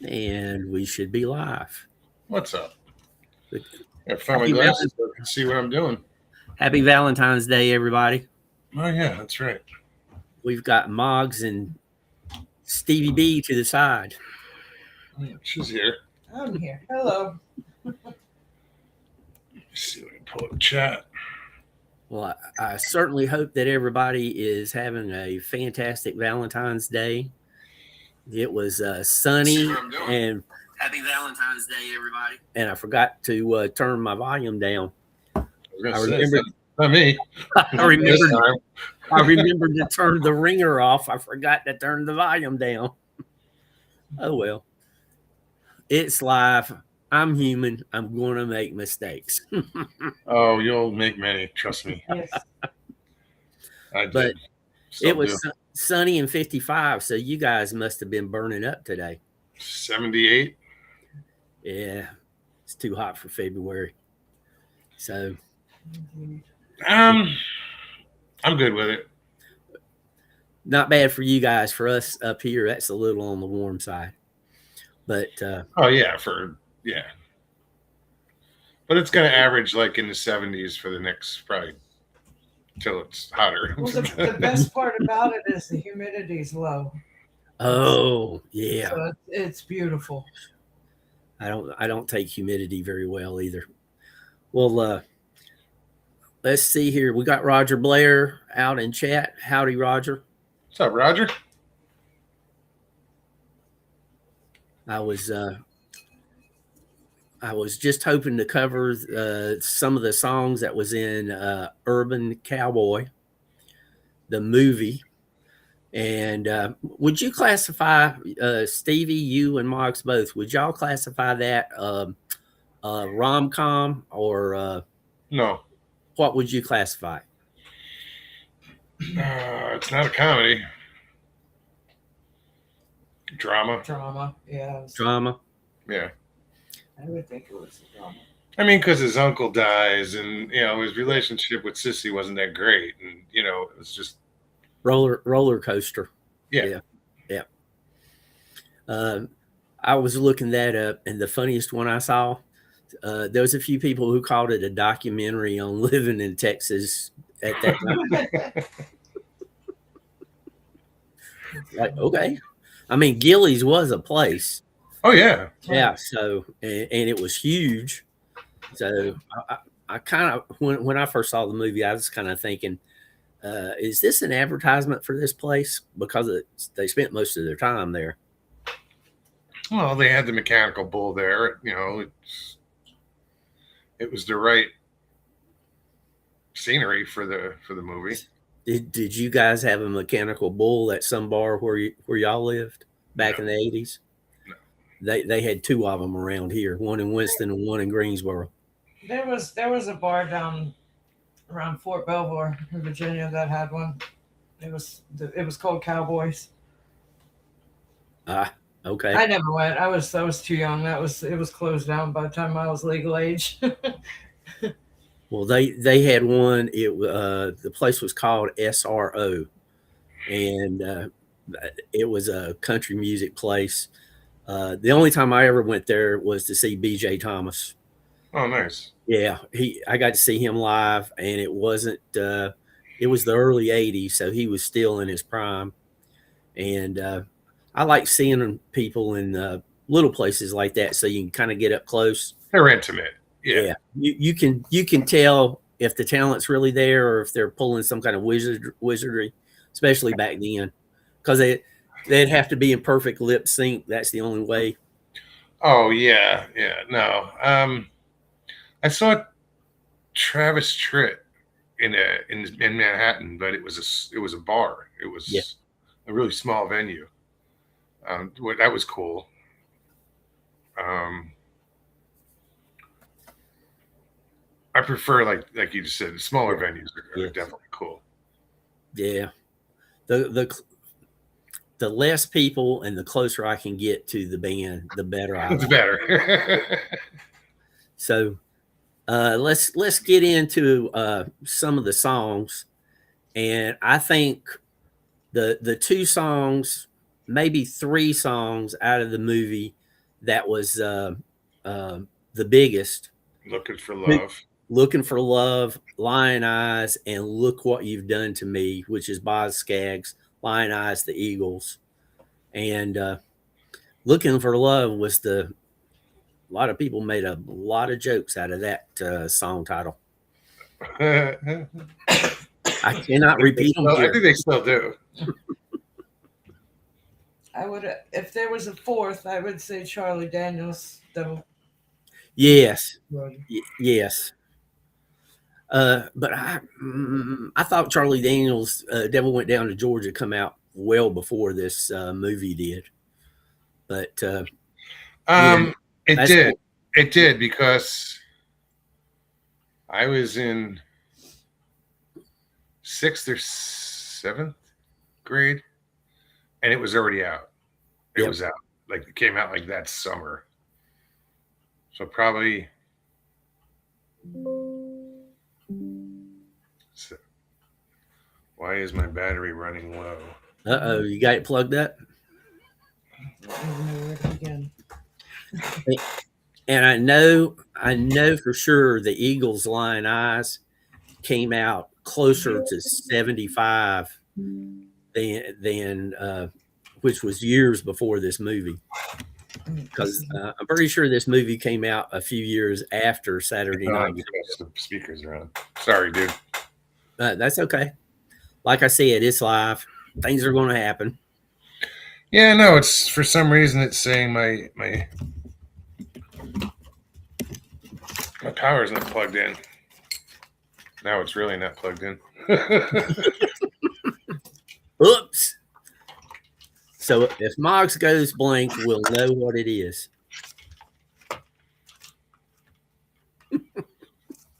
And we should be live. What's up? But I found my happy, glasses so I can see what I'm doing. happy Valentine's Day, everybody. Oh yeah, that's right. We've got Moggs and Stevie B to the side. Oh, yeah, she's here. I'm here. Hello. Let's see if I can pull up the chat. Well, I certainly hope that everybody is having a fantastic Valentine's Day. It was sunny and happy Valentine's Day, everybody. And I forgot to turn my volume down. I I was remember. not me. I remembered to turn the ringer off. I forgot to turn the volume down. Oh well. It's live. I'm human. I'm going to make mistakes. Oh, you'll make many. Trust me. Yes. I did. But Still it was do. sunny and 55, so you guys must have been burning up today. 78. Yeah, it's too hot for February. So I'm good with it. not bad for you guys. For us up here, that's a little on the warm side. But Oh yeah, but it's gonna average like in the 70s for the next probably till it's hotter. Well, the best part about it is the humidity's low. oh yeah, So it's beautiful. I don't take humidity very well either. Well, let's see here. We got Roger Blair out in chat. Howdy, Roger. What's up, Roger? I was just hoping to cover some of the songs that was in Urban Cowboy, the movie. And would you classify Stevie, you and Moggs both? Would y'all classify that rom-com or No, what would you classify? it's not a comedy. Drama. Drama. Yeah. Drama. Yeah. I would think it was a drama. I mean, because his uncle dies, and his relationship with Sissy wasn't that great, and it was just roller coaster. Yeah. I was looking that up, and the funniest one I saw, there was a few people who called it a documentary on living in Texas at that time. Like, okay. I mean, Gillies was a place. Oh yeah. Yeah. So, and it was huge. So I kind of, when I first saw the movie, I was kind of thinking, is this an advertisement for this place? Because they spent most of their time there. Well, they had the mechanical bull there. It was the right scenery for the movie. Did you guys have a mechanical bull at some bar where y'all lived back in the 80s? No. They had two of them around here, one in Winston and one in Greensboro. There was a bar down around Fort Belvoir in Virginia that had one. It was called Cowboys. Okay. I never went. I was too young. It was closed down by the time I was legal age. Well, they had one. The place was called SRO, and it was a country music place. The only time I ever went there was to see B.J. Thomas. Oh, nice. Yeah, I got to see him live, and it wasn't. It was the early '80s, so he was still in his prime, and I like seeing people in little places like that, so you can kind of get up close. They're intimate. Yeah. You can tell if the talent's really there or if they're pulling some kind of wizardry, especially back then, because they'd have to be in perfect lip sync. That's the only way. Oh yeah. No. I saw Travis Tritt in Manhattan, but it was a bar. It was a really small venue. That was cool. I prefer like you just said, smaller venues are definitely cool. Yeah, the less people and the closer I can get to the band, the better. It's better. So let's get into some of the songs, and I think the two songs, maybe three songs out of the movie that was the biggest. Looking for love. Looking for Love, Lion Eyes, and Look What You've Done to Me, which is Boz Scaggs, Lion Eyes, the Eagles. And Looking for Love was a lot of people made a lot of jokes out of that song title. I cannot repeat them I here. think they still do. I would, if there was a fourth, I would say Charlie Daniels, though. Yes. Yes. But I thought Charlie Daniels' Devil Went Down to Georgia come out well before this movie did. But it did. Cool. It did, because I was in 6th or 7th grade, and it was already out. It was out. Like, it came out like that summer. So probably. So, why is my battery running low? Uh-oh, you got it plugged up? Again. And I know for sure the Eagles' Lion Eyes came out closer to 75 than which was years before this movie. Because I'm pretty sure this movie came out a few years after Saturday Night. The speakers are on. Sorry, dude. That's okay. Like I said, it's live. Things are going to happen. Yeah, no, it's for some reason it's saying my power is not plugged in. Now it's really not plugged in. Oops. So if Moggs goes blank, we'll know what it is.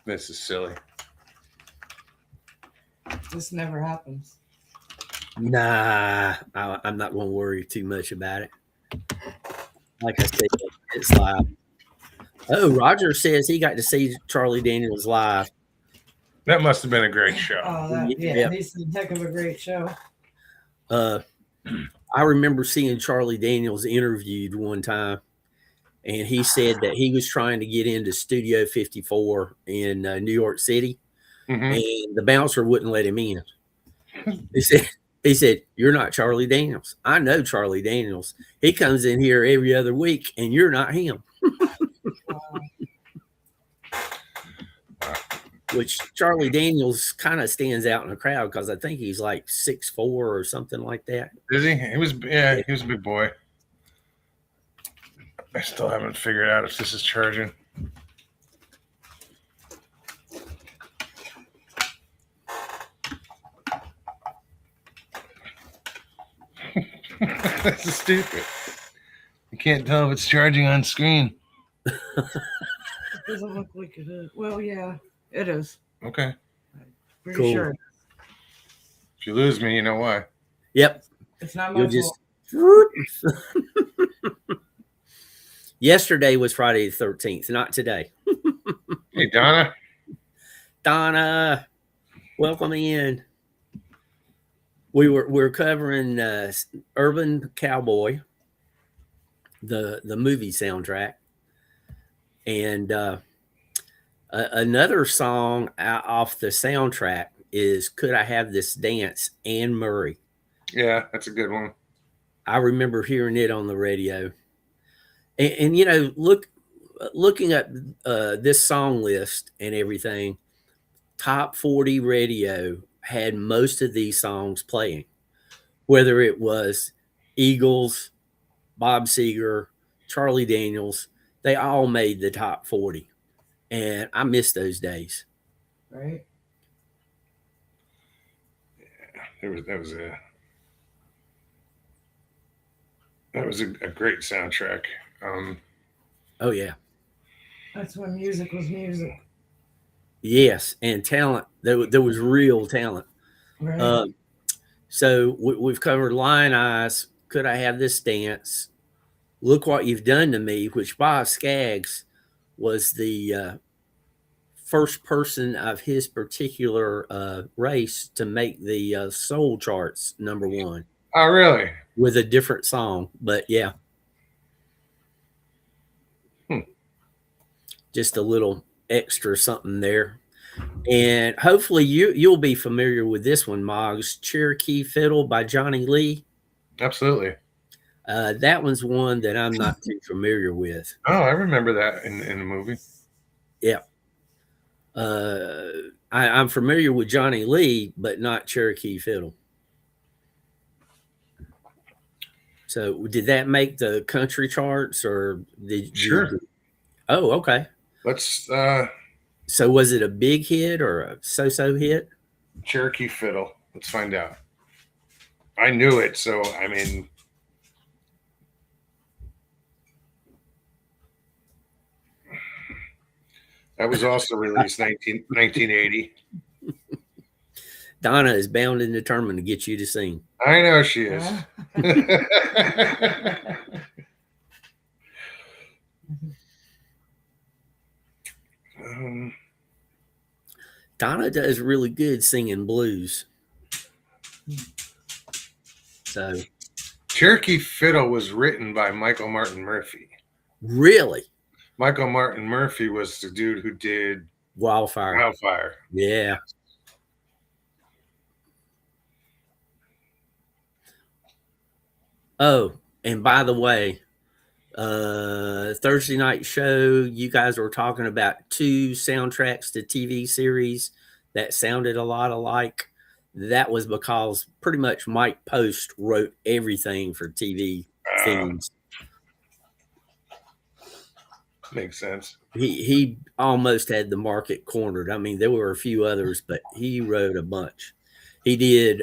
This is silly. This never happens. Nah, I'm not going to worry too much about it. Like I said, it's live. Oh, Roger says he got to see Charlie Daniels live. That must have been a great show. Oh, yeah. He's a heck of a great show. I remember seeing Charlie Daniels interviewed one time, and he said that he was trying to get into Studio 54 in New York City, and the bouncer wouldn't let him in. He said, "You're not Charlie Daniels. I know Charlie Daniels. He comes in here every other week, and you're not him." Which Charlie Daniels kind of stands out in the crowd because I think he's like 6'4" or something like that. Is he? He was a big boy. I still haven't figured out if this is charging. This is stupid. You can't tell if it's charging on screen. It doesn't look like it is. Well, yeah, it is. Okay. Pretty Cool. sure. If you lose me, you know why. Yep. It's not my fault. Yesterday was Friday the 13th, not today. Hey, Donna. Donna, welcome in. We're covering Urban Cowboy, the movie soundtrack, and another song off the soundtrack is "Could I Have This Dance?" Anne Murray. Yeah, that's a good one. I remember hearing it on the radio, and you know, looking at this song list and everything, Top 40 Radio had most of these songs playing, whether it was Eagles, Bob Seger, Charlie Daniels, they all made the top 40. And I miss those days. Right. Yeah, that was a great soundtrack. Oh yeah. That's when music was music. Yes, and talent. There was real talent. Right. So we've covered Lion Eyes, Could I Have This Dance, Look What You've Done to Me, which Boz Scaggs was the first person of his particular race to make the soul charts #1. Oh, really? With a different song, but yeah. just a little extra something there. And hopefully you'll be familiar with this one, Moggs. Cherokee Fiddle by Johnny Lee. Absolutely. That one's one that I'm not too familiar with. Oh, I remember that in the movie. Yeah. I'm familiar with Johnny Lee, but not Cherokee Fiddle. So did that make the country charts, or did Sure. you? Oh, okay. Let's So was it a big hit or a so-so hit? Cherokee Fiddle. Let's find out. I knew it, so I mean, that was also released 1980. Donna is bound and determined to get you to sing. I know she is. Donna does really good singing blues. So Cherokee Fiddle was written by Michael Martin Murphey. really, Michael Martin Murphey was the dude who did Wildfire. Yeah. Oh, and by the way, Thursday night show, you guys were talking about 2 soundtracks to TV series that sounded a lot alike. That was because pretty much Mike Post wrote everything for TV themes. Makes sense. He almost had the market cornered. I mean, there were a few others, but he wrote a bunch. He did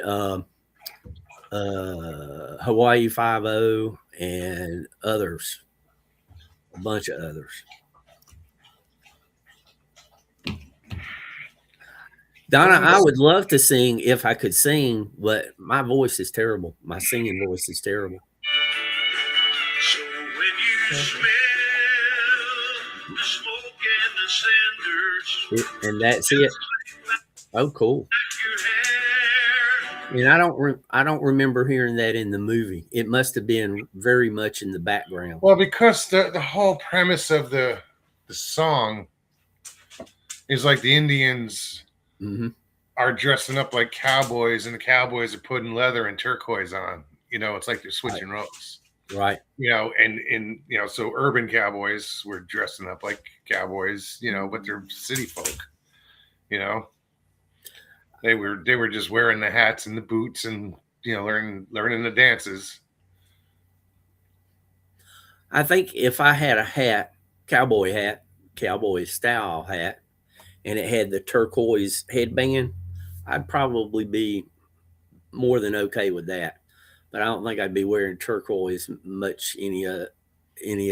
Hawaii 5-0 and others, a bunch of others. Donna, I would love to sing if I could sing, but my voice is terrible. My singing voice is terrible. So when you smell the smoke and the cinders, And that's it. Oh, cool. And I don't remember hearing that in the movie. It must have been very much in the background. Well, because the whole premise of the song is like the Indians are dressing up like cowboys, and the cowboys are putting leather and turquoise on. You know, it's like they're switching roles. Right. You know, and so urban cowboys were dressing up like cowboys, but they're city folk. You know, they were just wearing the hats and the boots and learning the dances. I think if I had a hat, cowboy style hat, and it had the turquoise headband, I'd probably be more than okay with that. But I don't think I'd be wearing turquoise much any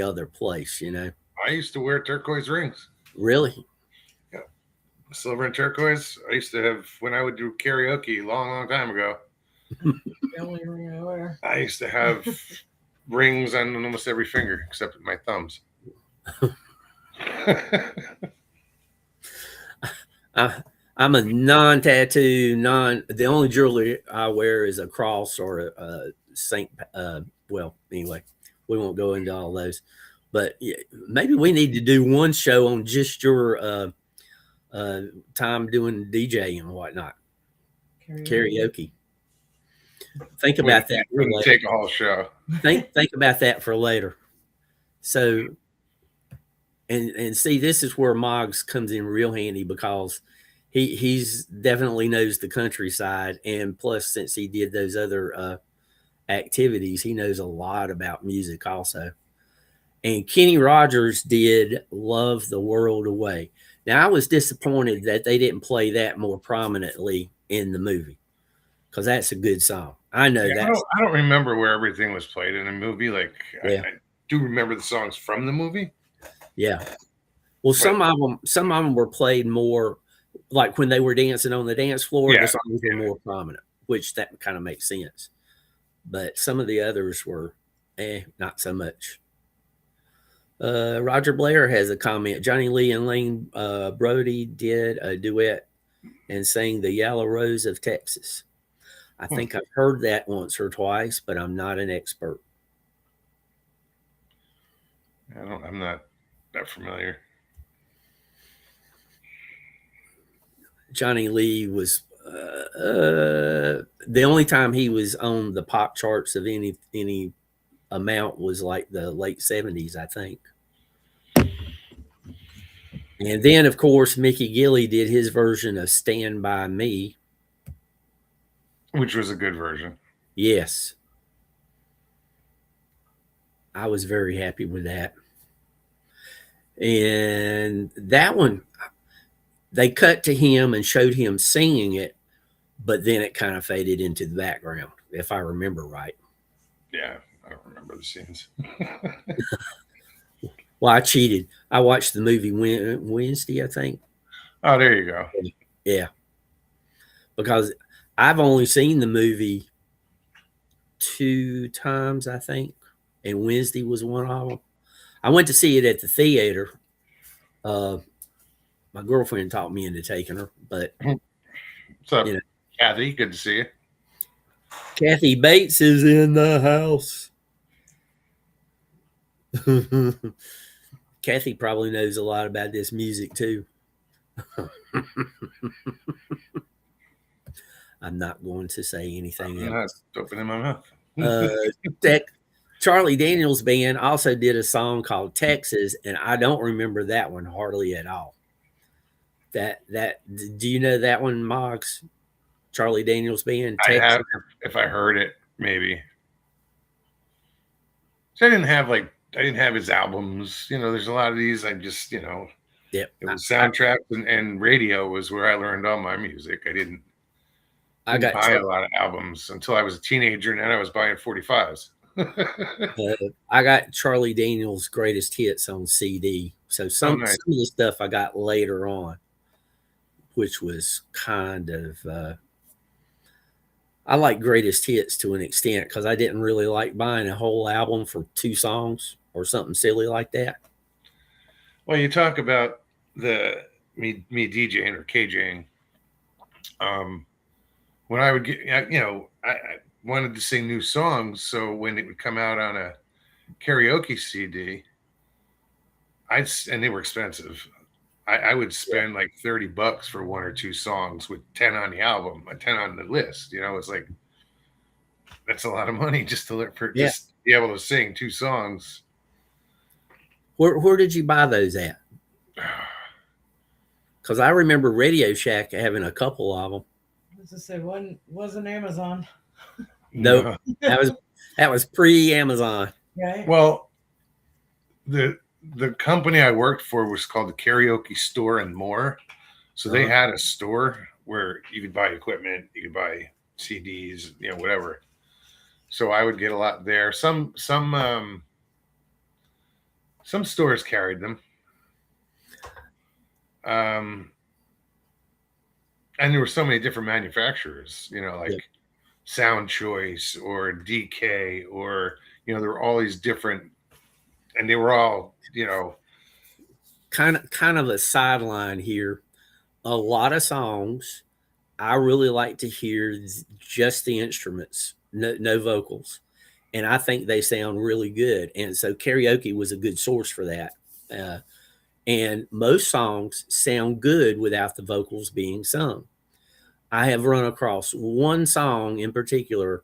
other place, I used to wear turquoise rings. Really? Yeah. Silver and turquoise. I used to have, when I would do karaoke long time ago. The only ring I wear. I used to have rings on almost every finger except my thumbs. I'm a non-tattoo, the only jewelry I wear is a cross or a saint. Well, anyway, we won't go into all those, but yeah, maybe we need to do one show on just your time doing DJ and whatnot. Karaoke. Think about that. Take a whole show. Think about that for later. So, and see, this is where Moggs comes in real handy, because he's definitely knows the countryside, and plus, since he did those other activities, he knows a lot about music also. And Kenny Rogers did "Love the World Away." Now, I was disappointed that they didn't play that more prominently in the movie, because that's a good song. I know that. I don't remember where everything was played in a movie. Like, yeah. I do remember the songs from the movie. Yeah. Well, some of them were played more, like when they were dancing on the dance floor. The songs were more prominent, which that kind of makes sense. But some of the others were, not so much. Roger Blair has a comment. Johnny Lee and Lane Brody did a duet and sang "The Yellow Rose of Texas." I think I've heard that once or twice, but I'm not an expert. I'm not that familiar. Johnny Lee was the only time he was on the pop charts of any amount was like the late 70s, I think. And then, of course, Mickey Gilley did his version of Stand By Me. Which was a good version. Yes. I was very happy with that. And that one, they cut to him and showed him singing it, but then it kind of faded into the background, if I remember right. Yeah, I don't remember the scenes. Well, I cheated. I watched the movie Wednesday, I think. Oh, there you go. Yeah. Because I've only seen the movie 2 times, I think, and Wednesday was one of them. I went to see it at the theater. My girlfriend talked me into taking her, but What's up, Kathy? Good to see you. Kathy Bates is in the house. Kathy probably knows a lot about this music too. I'm not going to say anything I'm else. not opening my mouth. Charlie Daniels Band also did a song called Texas, and I don't remember that one hardly at all. Do you know that one, Moggs? Charlie Daniels Band. I Texas? have, if I heard it, maybe. So I didn't have his albums. There's a lot of these. I just, Yep. it was soundtracks and radio was where I learned all my music. I didn't buy a lot of albums until I was a teenager, and then I was buying 45s. I got Charlie Daniels' greatest hits on CD. So some of the stuff I got later on, which was kind of I like greatest hits to an extent because I didn't really like buying a whole album for 2 songs or something silly like that. Well, you talk about me DJing or KJing. When I would get, I wanted to sing new songs, so when it would come out on a karaoke CD, and they were expensive. I would spend like $30 for 1 or 2 songs with 10 on the album, 10 on the list. It's like that's a lot of money just to just be able to sing 2 songs. Where did you buy those at? Because I remember Radio Shack having a couple of them. I was to say, one wasn't Amazon. No, that was pre-Amazon. Right. Well, the company I worked for was called the Karaoke Store and More. So they had a store where you could buy equipment, you could buy CDs, whatever. So I would get a lot there. Some stores carried them. And there were so many different manufacturers, like Sound Choice or DK, or there were all these different, and they were all kind of a sideline here. A lot of songs I really like to hear just the instruments, no vocals, and I think they sound really good. And so karaoke was a good source for that. And most songs sound good without the vocals being sung. I have run across one song in particular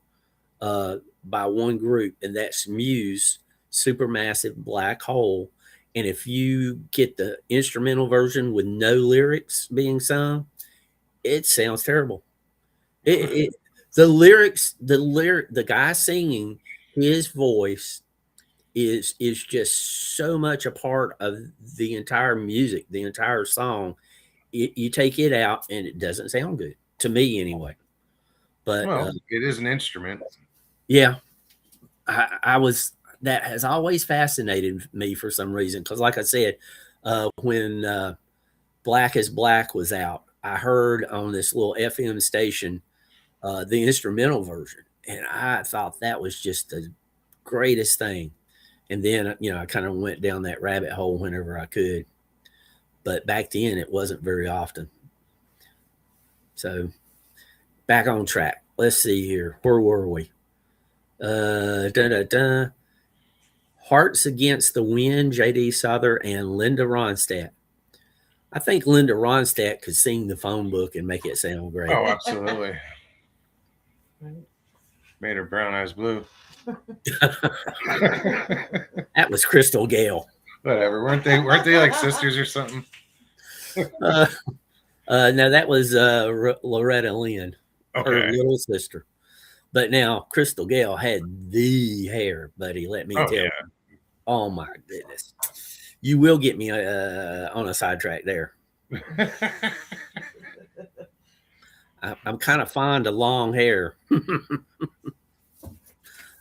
by one group, and that's Muse, Supermassive Black Hole. And if you get the instrumental version with no lyrics being sung, it sounds terrible. The guy singing, his voice is just so much a part of the entire music, the entire song. You take it out and it doesn't sound good to me anyway. But it is an instrument. Yeah, that has always fascinated me for some reason. Because like I said, when Black is Black was out, I heard on this little FM station the instrumental version, and I thought that was just the greatest thing. And then, I kind of went down that rabbit hole whenever I could. But back then, it wasn't very often. So, back on track. Let's see here. Where were we? Hearts Against the Wind, J.D. Souther and Linda Ronstadt. I think Linda Ronstadt could sing the phone book and make it sound great. Oh, absolutely. Right. Made her brown eyes blue. That was Crystal Gale. Whatever. Weren't they like sisters or something? No, that was Loretta Lynn, her Okay. little sister. But now Crystal Gale had the hair, buddy. Let me Oh, tell yeah. you. Oh my goodness, you will get me on a sidetrack there. I'm kind of fond of long hair,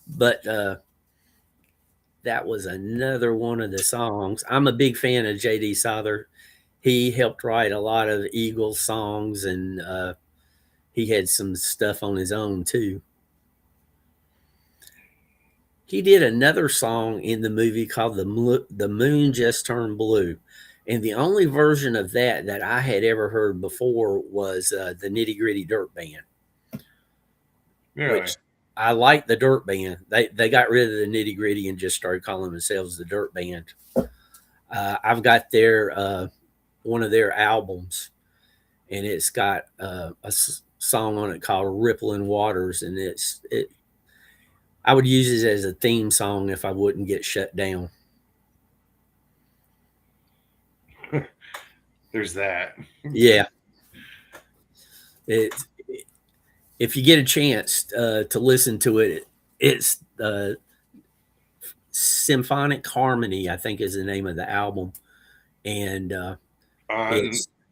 but that was another one of the songs. I'm a big fan of J.D. Souther. He helped write a lot of Eagles songs, and he had some stuff on his own too. He did another song in the movie called The Moon Just Turned Blue. And the only version of that I had ever heard before was the Nitty Gritty Dirt Band. Really? Which I like the Dirt Band. They got rid of the Nitty Gritty and just started calling themselves the Dirt Band. I've got their one of their albums, and it's got a song on it called Rippling Waters, and I would use it as a theme song if I wouldn't get shut down. There's that. Yeah. If you get a chance to listen to it, it's Symphonic Harmony, I think is the name of the album. And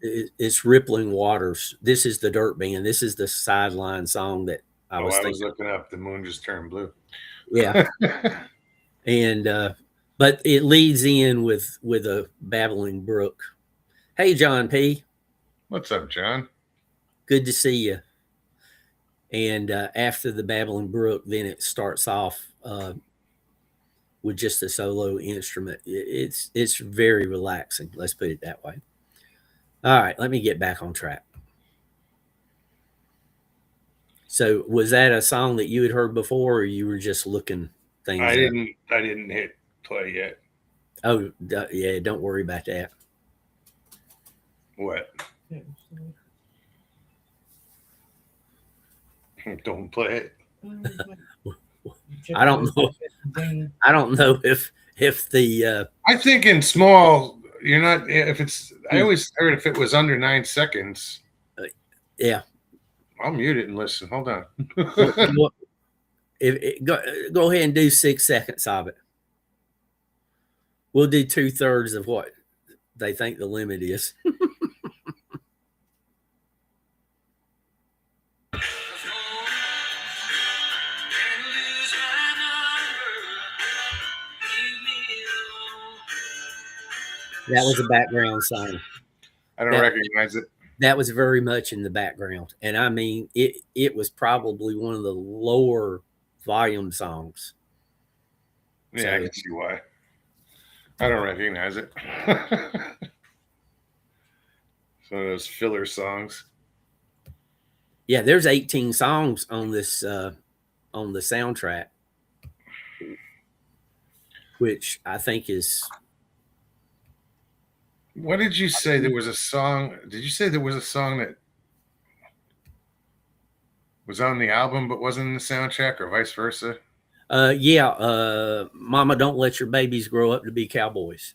it's Rippling Waters. This is the Dirt Band. This is the sideline song that I was looking up. The Moon Just Turned Blue. Yeah. And but it leads in with a babbling brook. Hey, John P. What's up, John? Good to see you. And after the babbling brook, then it starts off with just a solo instrument. It's very relaxing. Let's put it that way. All right, let me get back on track. So, was that a song that you had heard before, or you were just looking things up? I didn't hit play yet. Oh, yeah. Don't worry about that. What? Don't play it. I don't know. I don't know if the I think in small, you're not. If it's, I always heard if it was under 9 seconds. Yeah. I'll mute it and listen. Hold on. go ahead and do 6 seconds of it. We'll do 2/3 of what they think the limit is. That was a background song. I don't recognize it. That was very much in the background. And I mean, it was probably one of the lower volume songs. Yeah, So, I can see why. I don't recognize it. Some of those filler songs. yeah, there's 18 songs on this on the soundtrack, which I think is. What did you say? There was a song. Did you say there was a song that was on the album but wasn't in the soundtrack, or vice versa? Mama, Don't Let Your Babies Grow Up to Be Cowboys.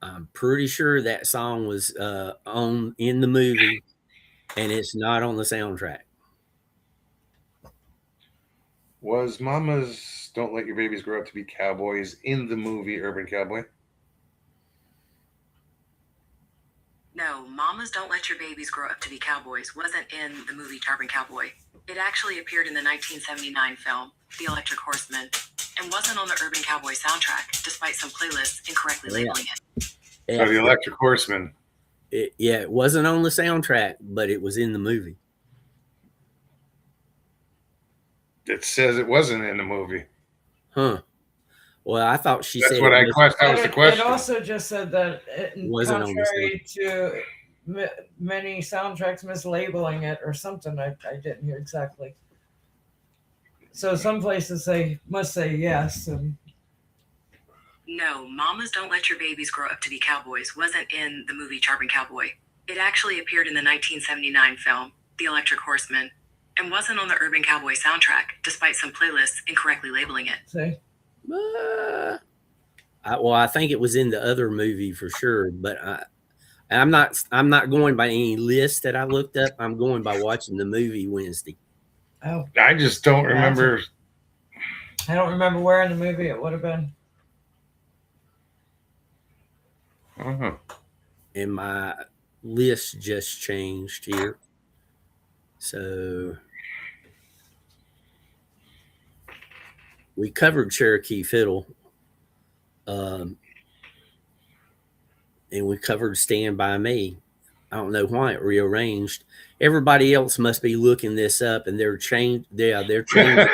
I'm pretty sure that song was on in the movie, and it's not on the soundtrack. Was Mama's Don't Let Your Babies Grow Up to Be Cowboys in the movie Urban Cowboy? No, Mamas Don't Let Your Babies Grow Up to Be Cowboys wasn't in the movie Urban Cowboy. It actually appeared in the 1979 film, The Electric Horseman, and wasn't on the Urban Cowboy soundtrack, despite some playlists incorrectly labeling it. Yeah, The Electric Horseman. it wasn't on the soundtrack, but it was in the movie. It says it wasn't in the movie. Huh. Well, I thought she That's said what it I was- questioned. That was the question. It also just said that, Wasn't on the contrary to many soundtracks mislabeling it or something, I didn't hear exactly. So some places they must say yes, and No, Mamas Don't Let Your Babies Grow Up to Be Cowboys wasn't in the movie Charming Cowboy. It actually appeared in the 1979 film, The Electric Horseman, and wasn't on the Urban Cowboy soundtrack, despite some playlists incorrectly labeling it. See? I think it was in the other movie for sure, but I'm not going by any list that I looked up. I'm going by watching the movie Wednesday. Oh, I just don't remember. I don't remember where in the movie it would have been. Uh-huh. And my list just changed here. So we covered Cherokee Fiddle. And we covered Stand By Me. I don't know why it rearranged. Everybody else must be looking this up, and they're changing. Yeah, they're changing.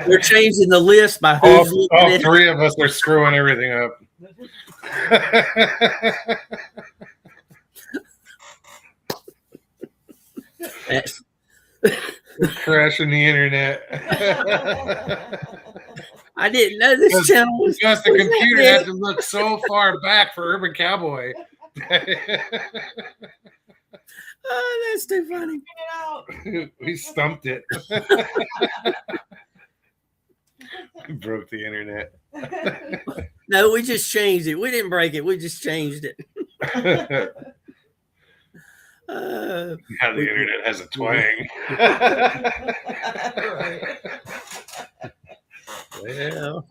They're changing the list by who's looking all at it. three of us are screwing everything up. That's- Crashing the internet. I didn't know this channel was. Because the was computer that had to look so far back for Urban Cowboy. Oh, that's too funny. We stumped it. We broke the internet. No, we just changed it. We didn't break it. We just changed it. Now the internet has a twang. Right. Well,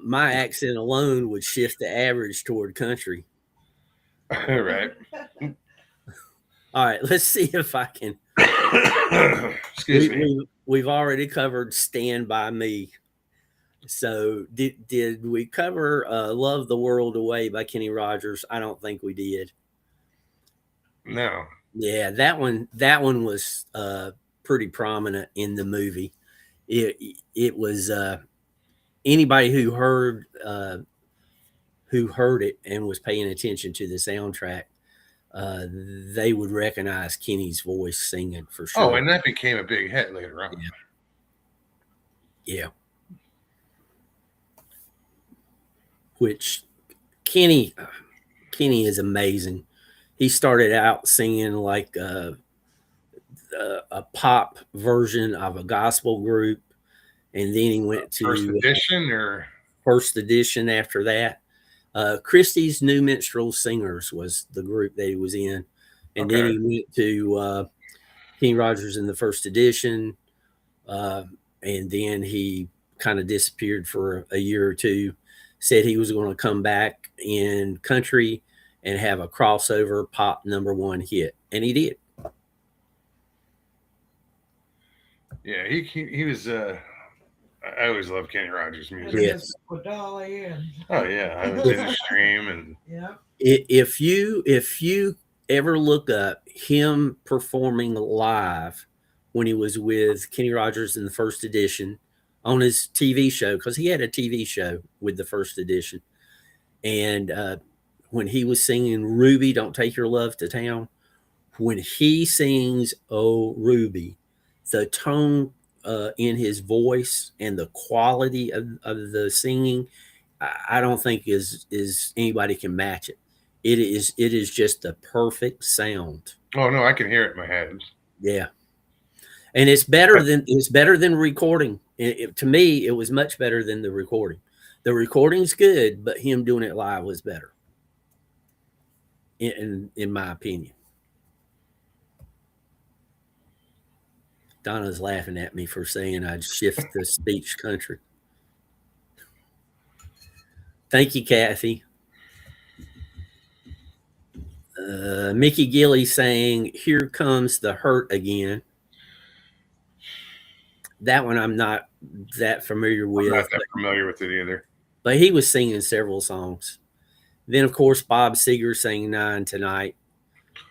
my accent alone would shift the average toward country. Right. All right, let's see if I can. Excuse me. We've already covered Stand By Me. So did we cover Love the World Away by Kenny Rogers? I don't think we did. No. Yeah, that one was pretty prominent in the movie. It was anybody who heard it and was paying attention to the soundtrack, they would recognize Kenny's voice singing for sure. Oh, and that became a big hit later on. Yeah. Which Kenny is amazing. He started out singing like a pop version of a gospel group, and then he went to First edition or First Edition after that. Christie's New Minstrel Singers was the group that he was in. And then he went to Kenny Rogers in the First Edition. And then he kind of disappeared for a year or two. Said he was going to come back in country and have a crossover pop #1 hit. And he did. yeah, he was I always loved Kenny Rogers music. Yes. With Dolly and Oh yeah, I was in the stream and yeah. If you ever look up him performing live when he was with Kenny Rogers in the First Edition on his TV show, because he had a TV show with the First Edition, and when he was singing Ruby, Don't Take Your Love to Town, when he sings Oh Ruby, the tone in his voice and the quality of the singing, I don't think is anybody can match it. It is just the perfect sound. oh no, I can hear it in my head. Yeah. And it's better than recording. To me, it was much better than the recording. The recording's good, but him doing it live was better. In my opinion. Donna's laughing at me for saying I'd shift the speech country. Thank you, Kathy. Mickey Gilly saying, "Here Comes the Hurt Again." That one I'm not that familiar with. I'm not that familiar with it either. But he was singing several songs. Then, of course, Bob Seger sang 9 Tonight.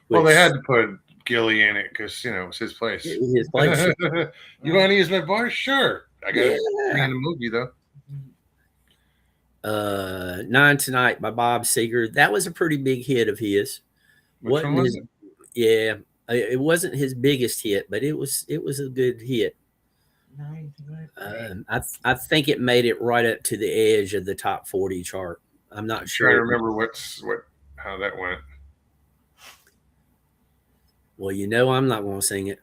Well, they had to put Gilly in it because it was his place. His place. You want to use my voice? Sure. I got it Yeah. in the movie though. 9 Tonight by Bob Seger. That was a pretty big hit of his. Which one was it? Yeah, it wasn't his biggest hit, but it was a good hit. I think it made it right up to the edge of the top 40 chart. I'm not I'm sure. trying to remember how that went. Well, you know, I'm not going to sing it.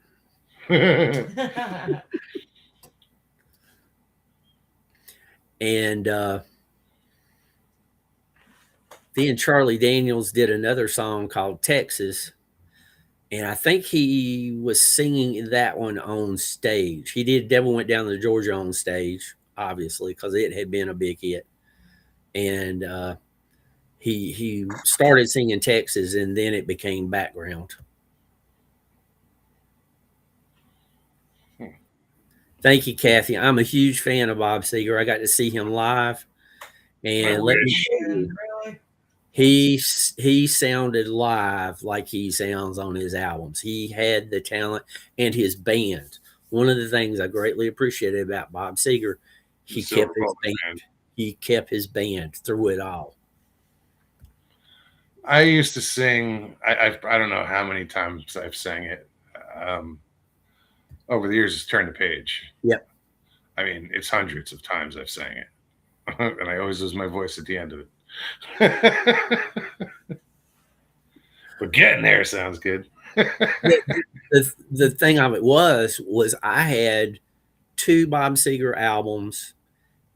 And then Charlie Daniels did another song called Texas. And I think he was singing that one on stage. He did Devil Went Down to Georgia on stage, obviously, because it had been a big hit. And he started singing Texas, and then it became background. Thank you, Kathy. I'm a huge fan of Bob Seger. I got to see him live, and let me tell you, Really? he sounded live like he sounds on his albums. He had the talent, and his band. One of the things I greatly appreciated about Bob Seger, he kept his band. He kept his band through it all. I used to sing. I don't know how many times I've sang it. Over the years, it's Turn the Page. Yep. I mean, it's hundreds of times I've sang it, and I always lose my voice at the end of it. But getting there sounds good. The thing of it was I had 2 Bob Seger albums,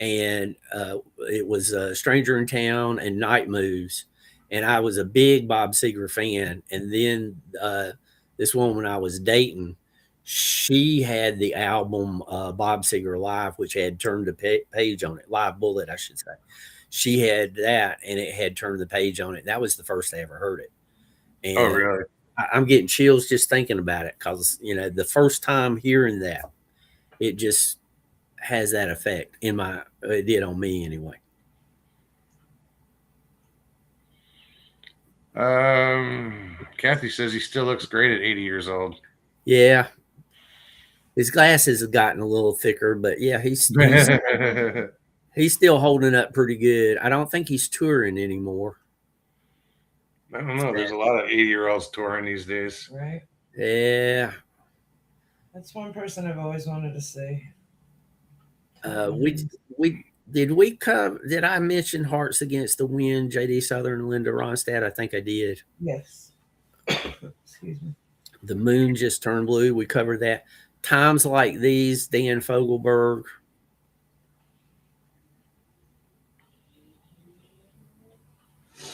and it was Stranger in Town and Night Moves, and I was a big Bob Seger fan. And then this woman I was dating, she had the album Bob Seger Live, which had Turned the Page on it. Live Bullet, I should say. She had that, and it had Turned the Page on it. That was the first I ever heard it. And Oh, really? I'm getting chills just thinking about it, because, you know, the first time hearing that, it just has that effect it did on me anyway. Kathy says he still looks great at 80 years old. Yeah. His glasses have gotten a little thicker, but yeah, he's still holding up pretty good. I don't think he's touring anymore. I don't know. There's a lot of 80-year-olds touring these days. Right? Yeah. That's one person I've always wanted to see. Did I mention Hearts Against the Wind, J.D. Southern and Linda Ronstadt? I think I did. Yes. Excuse me. The Moon Just Turned Blue. We covered that. Times Like These, Dan Fogelberg.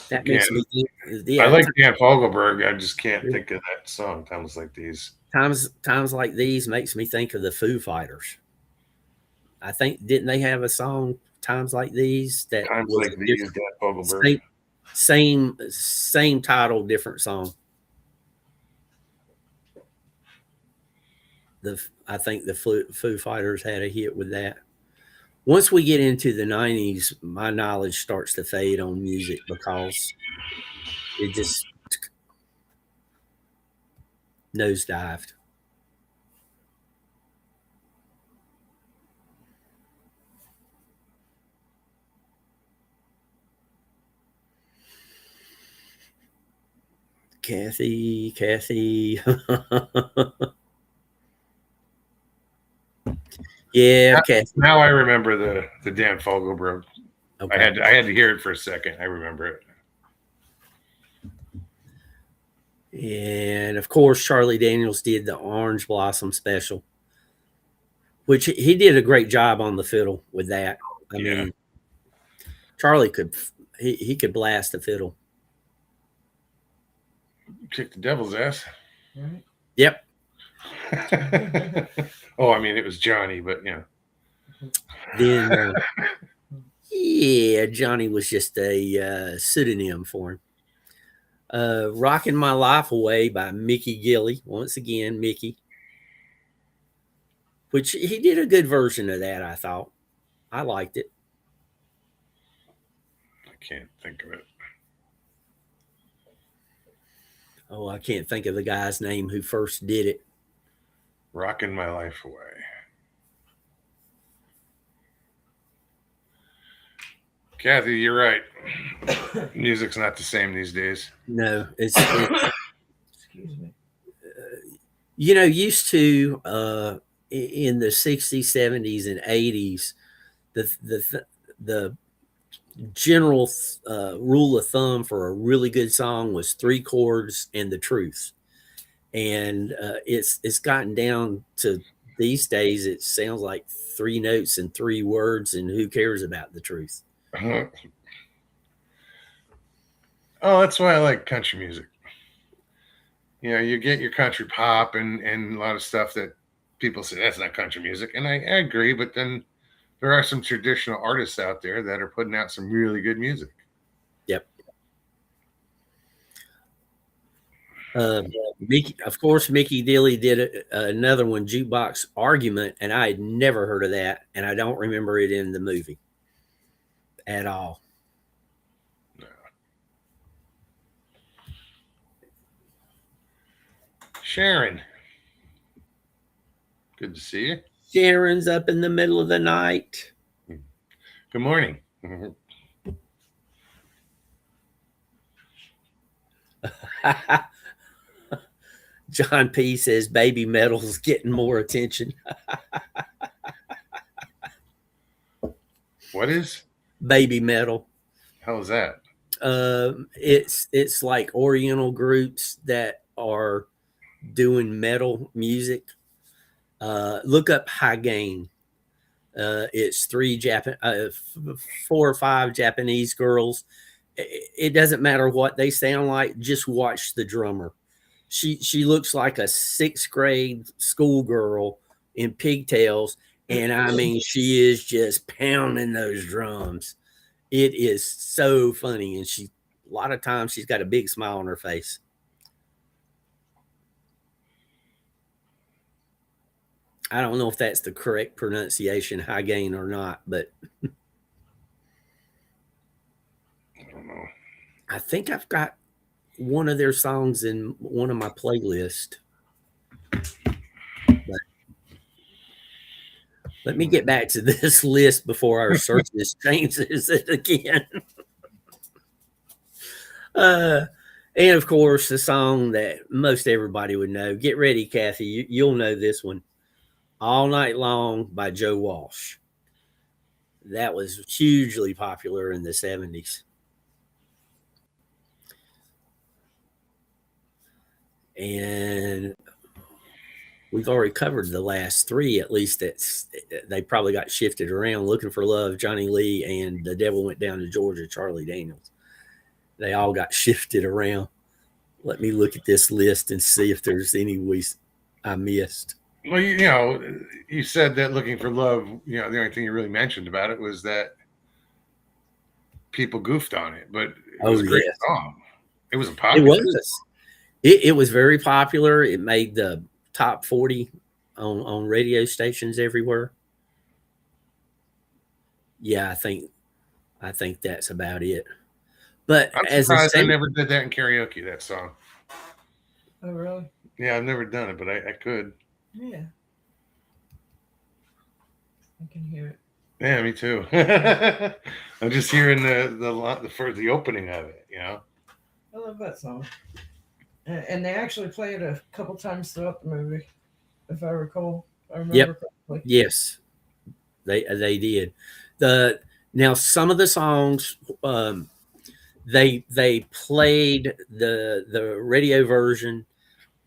That makes me think. Yeah, I like Dan Fogelberg. I just can't think of that song. Times Like These. Times Like These makes me think of the Foo Fighters. I think, didn't they have a song, Times Like These? That Times was Like These, Dan Fogelberg. Same title, different song. I think the Foo Fighters had a hit with that. Once we get into the 90s, my knowledge starts to fade on music, because it just nosedived. Kathy. Yeah, okay. Now I remember the Dan Fogelberg. Okay. I had to hear it for a second. I remember it. And of course, Charlie Daniels did the Orange Blossom special, which he did a great job on the fiddle with that. I mean, Charlie could blast the fiddle. Kick the devil's ass. Right? Yep. Oh, I mean, it was Johnny, but yeah. Then, yeah, Johnny was just a pseudonym for him. Rocking My Life Away by Mickey Gilley. Once again, Mickey. Which he did a good version of that, I thought. I liked it. I can't think of it. Oh, I can't think of the guy's name who first did it. Rocking My Life Away. Kathy, you're right. Music's not the same these days. No, it's Excuse me. you know, used to in the 60s, 70s, and 80s, the general rule of thumb for a really good song was 3 chords and the truth. And it's gotten down to these days, it sounds like 3 notes and 3 words, and who cares about the truth? Oh, that's why I like country music. You know, you get your country pop and a lot of stuff that people say that's not country music, and I agree. But then there are some traditional artists out there that are putting out some really good music. Yep. Mickey, of course, Mickey Dilly did another one, Jukebox Argument, and I had never heard of that, and I don't remember it in the movie at all. No. Sharon, good to see you. Sharon's up in the middle of the night. Good morning. John P says Baby Metal's getting more attention. What is Baby Metal? hell is that? It's like Oriental groups that are doing metal music. Look up High Gain. It's 4 or 5 Japanese girls. It doesn't matter what they sound like. Just watch the drummer. She looks like a 6th grade schoolgirl in pigtails, and I mean, she is just pounding those drums. It is so funny, and a lot of times she's got a big smile on her face. I don't know if that's the correct pronunciation, High Gain, or not, but I don't know. I think I've got one of their songs in one of my playlists. But let me get back to this list before our search list changes it again. And of course, the song that most everybody would know. Get ready, Kathy. You'll know this one. All Night Long by Joe Walsh. That was hugely popular in the 70s. And we've already covered the last 3, at least. They probably got shifted around. Looking for Love, Johnny Lee, and The Devil Went Down to Georgia, Charlie Daniels. They all got shifted around. Let me look at this list and see if there's any I missed. Well, you know, you said that Looking for Love, you know, the only thing you really mentioned about it was that people goofed on it, but it was a great song. It was a popular. It was very popular. It made the top 40 on radio stations everywhere. Yeah, I think that's about it. But I'm surprised I never did that in karaoke, that song. Oh, really? Yeah, I've never done it, but I could. Yeah. I can hear it. Yeah, me too. I'm just hearing the opening of it, you know. I love that song. And they actually play it a couple times throughout the movie, if I recall. I remember correctly. Yes, they did. Now some of the songs they played the radio version,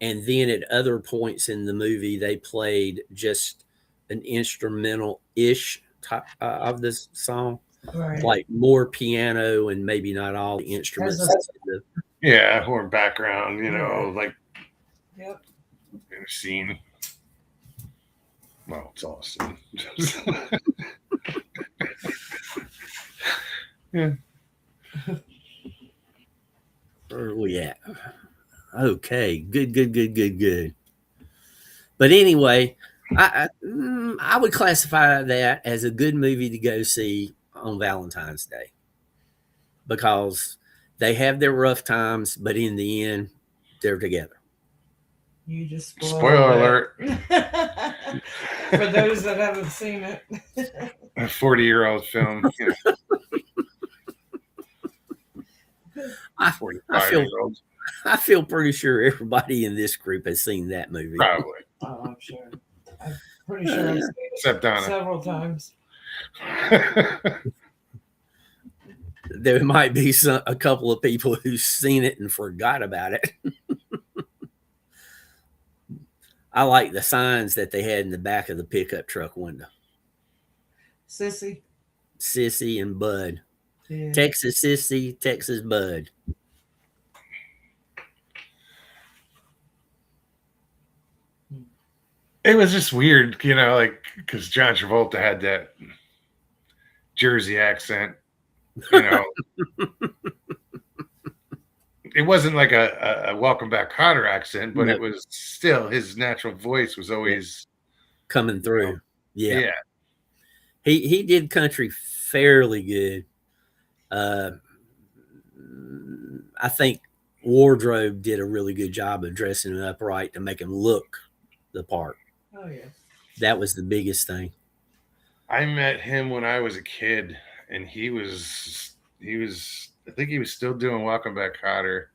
and then at other points in the movie they played just an instrumental-ish type of this song, Right. like more piano and maybe not all the instruments. Yeah, or background, you know, like Yep. in a scene. Well, it's all a scene. Yeah. Where are we at? Okay, good. But anyway, I would classify that as a good movie to go see on Valentine's Day, because they have their rough times, but in the end, they're together. You just Spoiler alert. For those that haven't seen it. A 40-year-old film. You know. I 45-year-olds. I feel pretty sure everybody in this group has seen that movie. Probably. Oh, I'm sure. I'm pretty sure I've seen it Except Donna. several times. There might be a couple of people who've seen it and forgot about it. I like the signs that they had in the back of the pickup truck window. Sissy. Sissy and Bud. Yeah. Texas Sissy, Texas Bud. It was just weird, you know, like because John Travolta had that Jersey accent, you know. It wasn't like a Welcome Back Kotter accent, but it was still his natural voice was always coming through. Yeah. Yeah. He did country fairly good. I think Wardrobe did a really good job of dressing him up right to make him look the part. Oh yeah. That was the biggest thing. I met him when I was a kid, and he was I think he was still doing Welcome Back Kotter,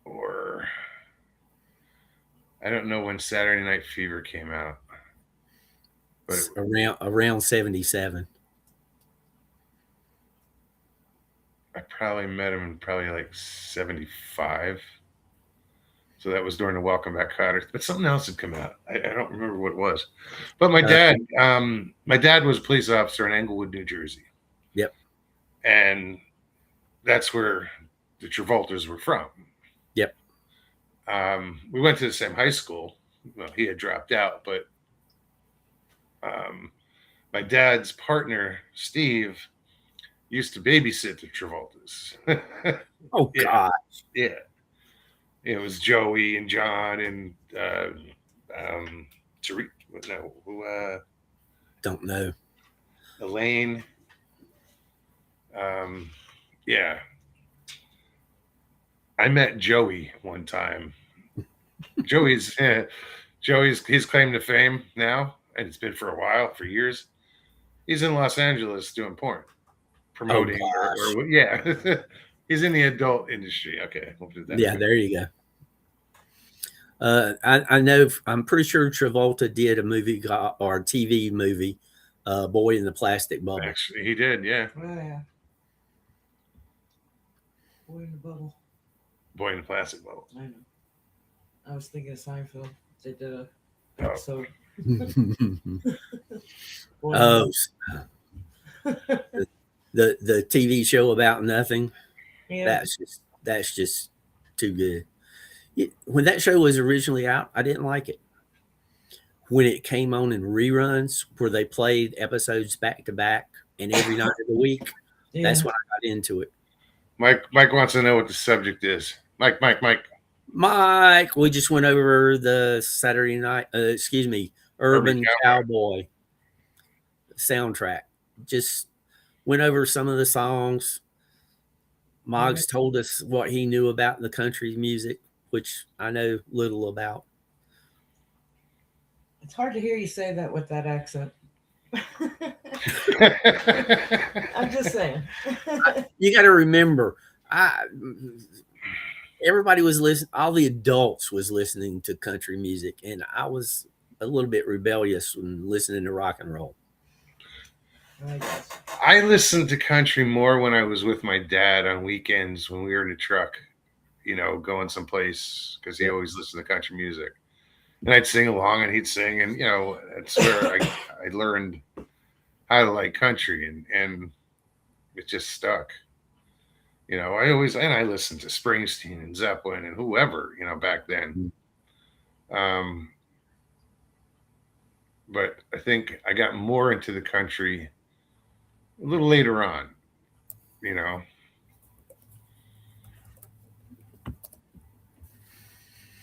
or I don't know when Saturday Night Fever came out, but around 77. I probably met him in probably like 75. So that was during the Welcome Back Kotter. But something else had come out. I don't remember what it was. But my dad was a police officer in Englewood, New Jersey. Yep. And that's where the Travoltas were from. Yep. We went to the same high school. Well, he had dropped out, but my dad's partner, Steve, used to babysit the Travoltas. Oh, Yeah. God. Yeah. It was Joey and John and Tariq. No, Don't know. Elaine. Yeah. I met Joey one time. Joey's his claim to fame now, and it's been for a while, for years. He's in Los Angeles doing porn, promoting, or yeah. He's in the adult industry. Okay, we'll do that. Yeah, there you go. I know. I'm pretty sure Travolta did a movie or a TV movie, "Boy in the Plastic Bubble." Actually, he did. Yeah, Oh yeah. Boy in the bubble. Boy in the Plastic Bubble. I know. I was thinking of Seinfeld. They did a Oh. episode. Boy Oh, the TV show about nothing. yeah. That's just too good. When that show was originally out, I didn't like it. When it came on in reruns, where they played episodes back to back and every night of the week, Yeah. that's when I got into it. Mike wants to know what the subject is. Mike. Mike, we just went over the Saturday night, Urban Cowboy soundtrack. Just went over some of the songs. Moggs told us what he knew about the country music, which I know little about. It's hard to hear you say that with that accent. I'm just saying. You got to remember, everybody was listening. All the adults was listening to country music, and I was a little bit rebellious when listening to rock and roll. I guess. I listened to country more when I was with my dad on weekends when we were in the truck, you know, going someplace, because he always listened to country music. And I'd sing along and he'd sing, and you know, that's where I learned how to like country, and it just stuck. You know, I listened to Springsteen and Zeppelin and whoever, you know, back then. But I think I got more into the country a little later on, you know.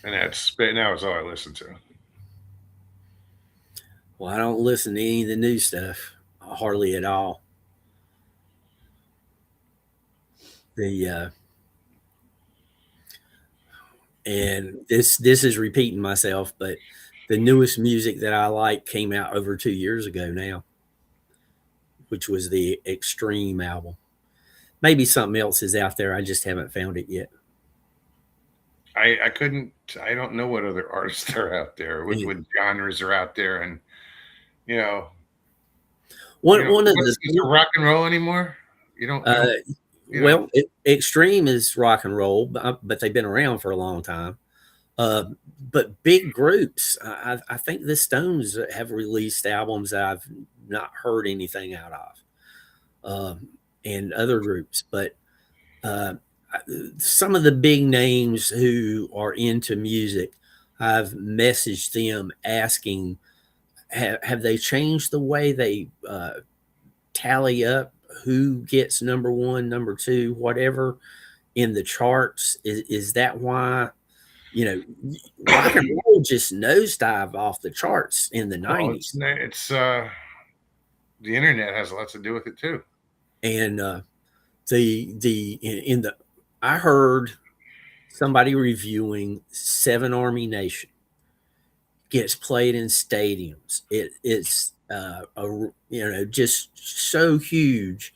And now it's all I listen to. Well, I don't listen to any of the new stuff, hardly at all. And this is repeating myself, but the newest music that I like came out over 2 years ago now, which was the Extreme album. Maybe something else is out there. I just haven't found it yet. I couldn't. I don't know what other artists are out there, what genres are out there, and you know, One of is it rock and roll anymore? You don't. Well, extreme is rock and roll, but they've been around for a long time. But big groups, I think the Stones have released albums that I've not heard anything out of, and other groups. But some of the big names who are into music, I've messaged them asking, have they changed the way they tally up who gets number one, number two, whatever in the charts? Is that why, rock and roll just nosedive off the charts in the 90s? It's the internet has a lot to do with it too. And I heard somebody reviewing Seven Army Nation gets played in stadiums. It's just so huge.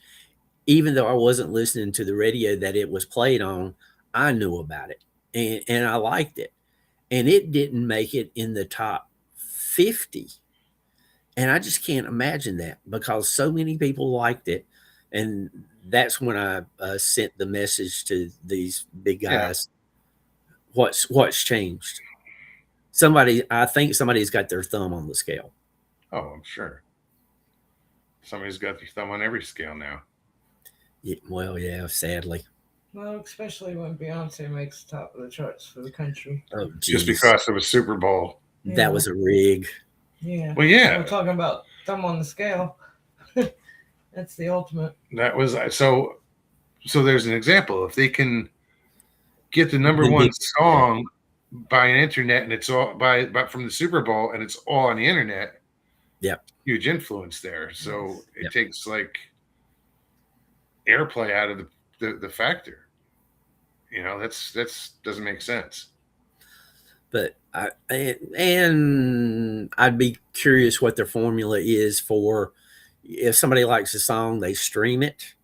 Even though I wasn't listening to the radio that it was played on, I knew about it and I liked it. And it didn't make it in the top 50. And I just can't imagine that because so many people liked it. And that's when I sent the message to these big guys. Yeah. What's changed? I think somebody's got their thumb on the scale. Oh, I'm sure. Somebody's got their thumb on every scale now. Yeah, well, yeah, sadly. Well, especially when Beyonce makes top of the charts for the country. Oh, just because it was Super Bowl. Yeah. That was a rig. Yeah. Well, yeah. We're talking about thumb on the scale. That's the ultimate. That was so there's an example. If they can get the number one song by an internet and it's all by from the Super Bowl and it's all on the internet, huge influence there. So it takes like airplay out of the factor. That's doesn't make sense. But I'd be curious what their formula is for if somebody likes a song, they stream it,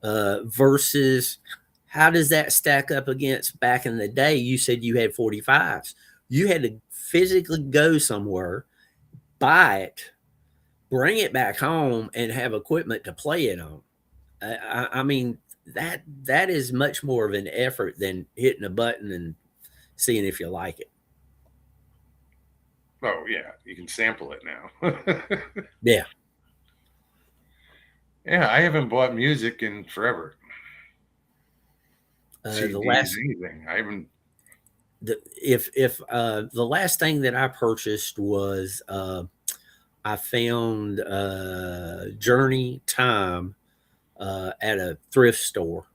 versus how does that stack up against back in the day? You said you had 45s. You had to physically go somewhere, buy it, bring it back home, and have equipment to play it on. I mean, that is much more of an effort than hitting a button and seeing if you like it. Oh, yeah. You can sample it now. Yeah. Yeah, I haven't bought music in forever. The last anything. I haven't. The last thing that I purchased was I found Journey Time at a thrift store,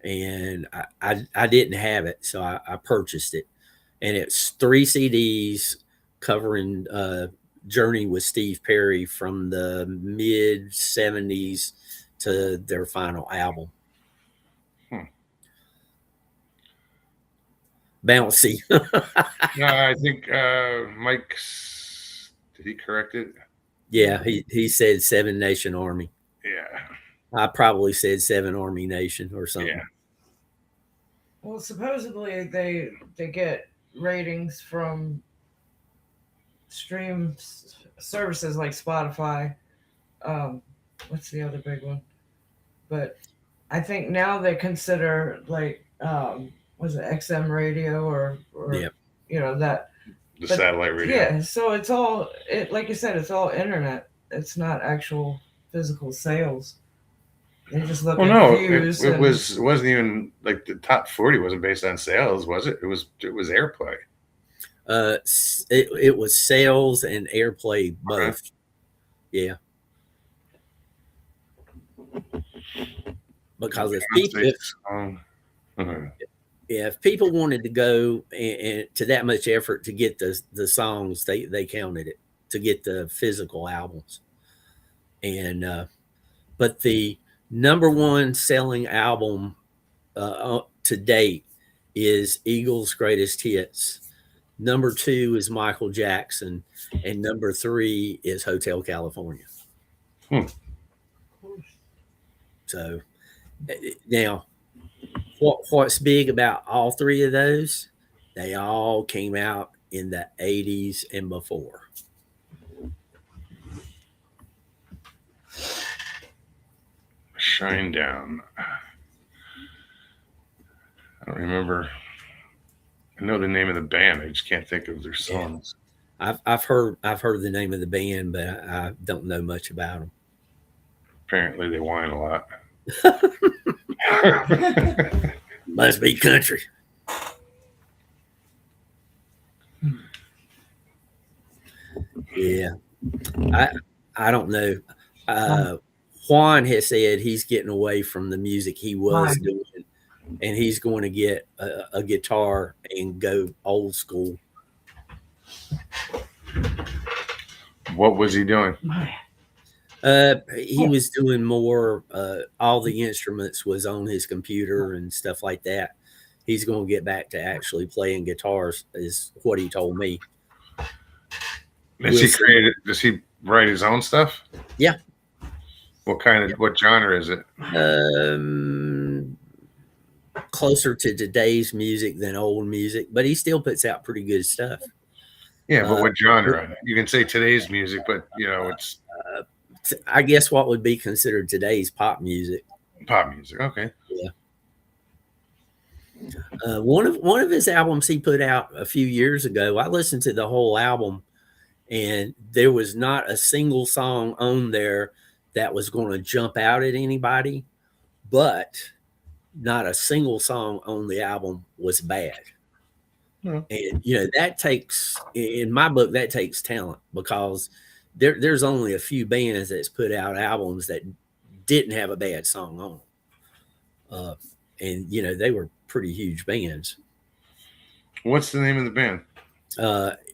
and I didn't have it, so I purchased it, and it's 3 CDs covering Journey with Steve Perry from the mid 70s to their final album. Bouncy. No, I think Mike's, did he correct it? Yeah, he said 7 Nation Army. Yeah. I probably said 7 Army Nation or something. Yeah. Well, supposedly they get ratings from stream services like Spotify. What's the other big one? But I think now they consider like was it XM radio or that the satellite radio. Yeah, so it's all like you said, it's all internet. It's not actual physical sales. They just look at views. It wasn't even like the top 40 wasn't based on sales, was it? It was airplay. It was sales and airplay both. Okay. Yeah. Because if people wanted to go and to that much effort to get the songs, they counted it to get the physical albums. And but the number one selling album to date is Eagles' Greatest Hits. Number 2 is Michael Jackson, and number 3 is Hotel California. So now, what's big about all 3 of those They all came out in the 80s and before. Shinedown. I don't remember. I know the name of the band. I just can't think of their songs. I've heard the name of the band, but I don't know much about them. Apparently, they whine a lot. Must be country. Yeah, I don't know. Juan has said he's getting away from the music he was doing, and he's going to get a guitar and go old school. What was he doing? He was doing more. All the instruments was on his computer and stuff like that. He's going to get back to actually playing guitars, is what he told me. Does he write his own stuff? Yeah. What genre is it? Closer to today's music than old music, but he still puts out pretty good stuff. Yeah, but what genre? You can say today's music, but it's I guess what would be considered today's pop music. Pop music, okay. Yeah. One of his albums he put out a few years ago, I listened to the whole album, and there was not a single song on there that was going to jump out at anybody, but not a single song on the album was bad. And that takes, in my book, that takes talent, because there's only a few bands that's put out albums that didn't have a bad song on them. And they were pretty huge bands. What's the name of the band?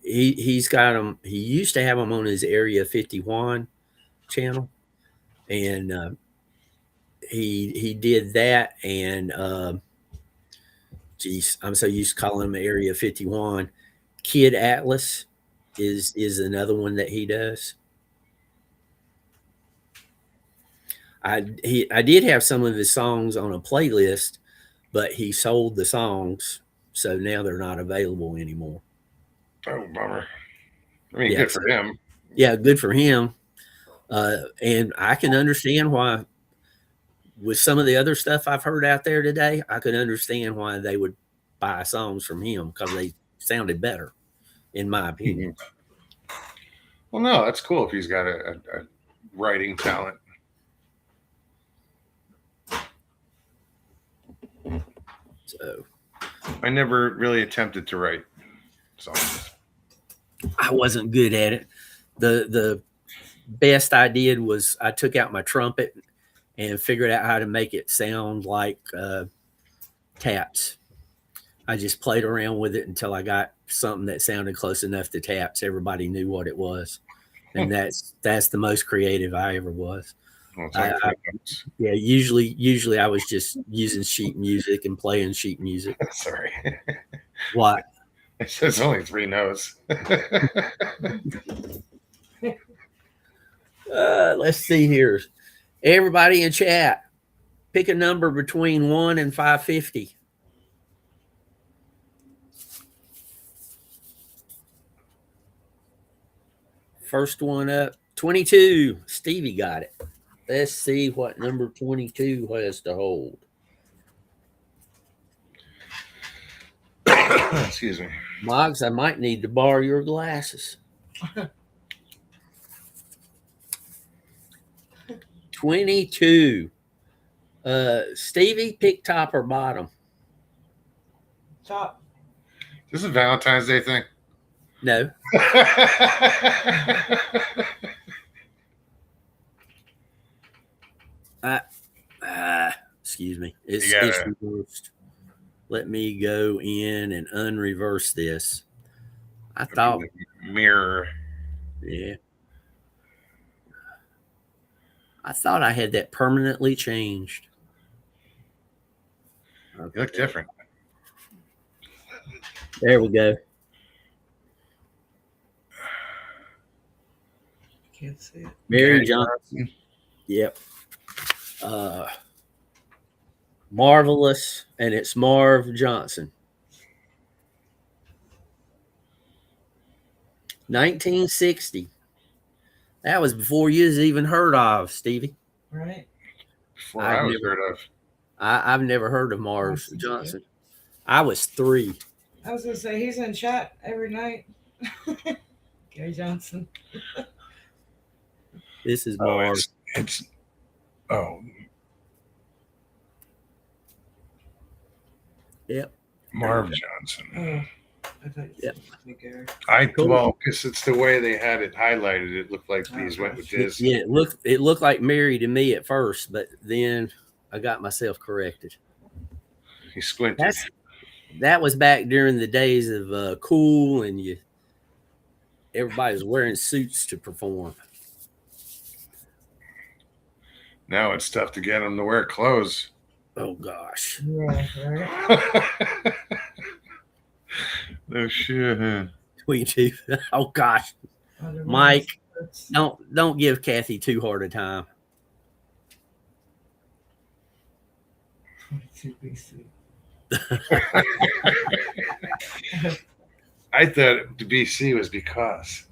He's got them. He used to have them on his Area 51 channel, and he did that. And I'm so used to calling him Area 51. Kid Atlas is another one that he does. I did have some of his songs on a playlist, but he sold the songs, so now they're not available anymore. Oh, bummer. I mean, good for him. Yeah, good for him. And I can understand why, with some of the other stuff I've heard out there today, I could understand why they would buy songs from him, because they sounded better, in my opinion. Well, no, that's cool if he's got a writing talent. So I never really attempted to write songs. I wasn't good at it. The best I did was I took out my trumpet and figured out how to make it sound like taps. I just played around with it until I got something that sounded close enough to taps. Everybody knew what it was. And that's the most creative I ever was. Yeah, usually I was just using sheet music and playing sheet music. Sorry. What? It's only 3 notes. Let's see here. Everybody in chat, pick a number between 1 and 550. First one up, 22. Stevie got it. Let's see what number 22 has to hold. Excuse me. Moggs, I might need to borrow your glasses. 22. Stevie, pick top or bottom? Top. This is a Valentine's Day thing. No. Excuse me. It's reversed. Let me go in and unreverse this. I thought mirror. Yeah. I thought I had that permanently changed. Okay. You look different. There we go. Can't see it. Mary Johnson. Yep. Marvelous, and it's Marv Johnson. 1960. That was before you was even heard of, Stevie. Right? Before I've I was never- heard of. I've never heard of Mars Johnson. I was 3. I was gonna say he's in chat every night. Gary Johnson. This is Oh, Mars. it's oh. Yep. Marv Johnson. Oh, I thought you Yep. said Gary. Cool. Well, because it's the way they had it highlighted. It looked like these went with this. Yeah, it looked like Mary to me at first, but then I got myself corrected. He squinted. That was back during the days of Cool, and everybody was wearing suits to perform. Now it's tough to get them to wear clothes. Oh gosh. Yeah, right. No shit. Tweet you. Oh gosh. Other Mike, ones, don't give Kathy too hard a time. 22 BC. I thought the BC was because.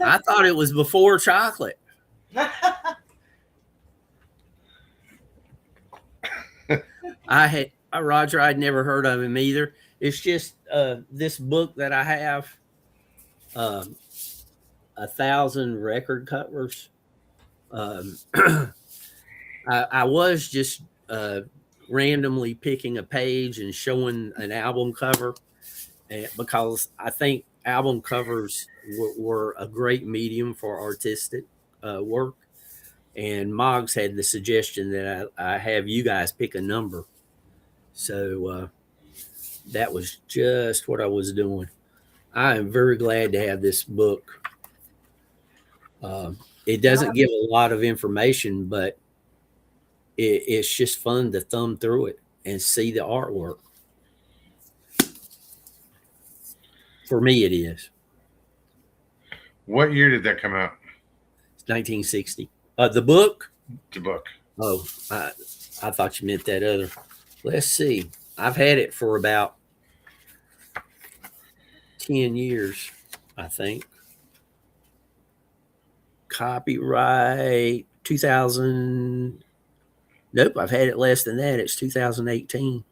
I thought it was before chocolate. Roger, I'd never heard of him either. It's just this book that I have, 1,000 record covers. I was just randomly picking a page and showing an album cover, because I think album covers were a great medium for artistic work. And Moggs had the suggestion that I have you guys pick a number. So that was just what I was doing. I am very glad to have this book. It doesn't give a lot of information, but it's just fun to thumb through it and see the artwork. For me, it is. What year did that come out? It's 1960. The book? The book. Oh, I thought you meant that other. Let's see. I've had it for about 10 years, I think. Copyright 2000. Nope, I've had it less than that. It's 2018.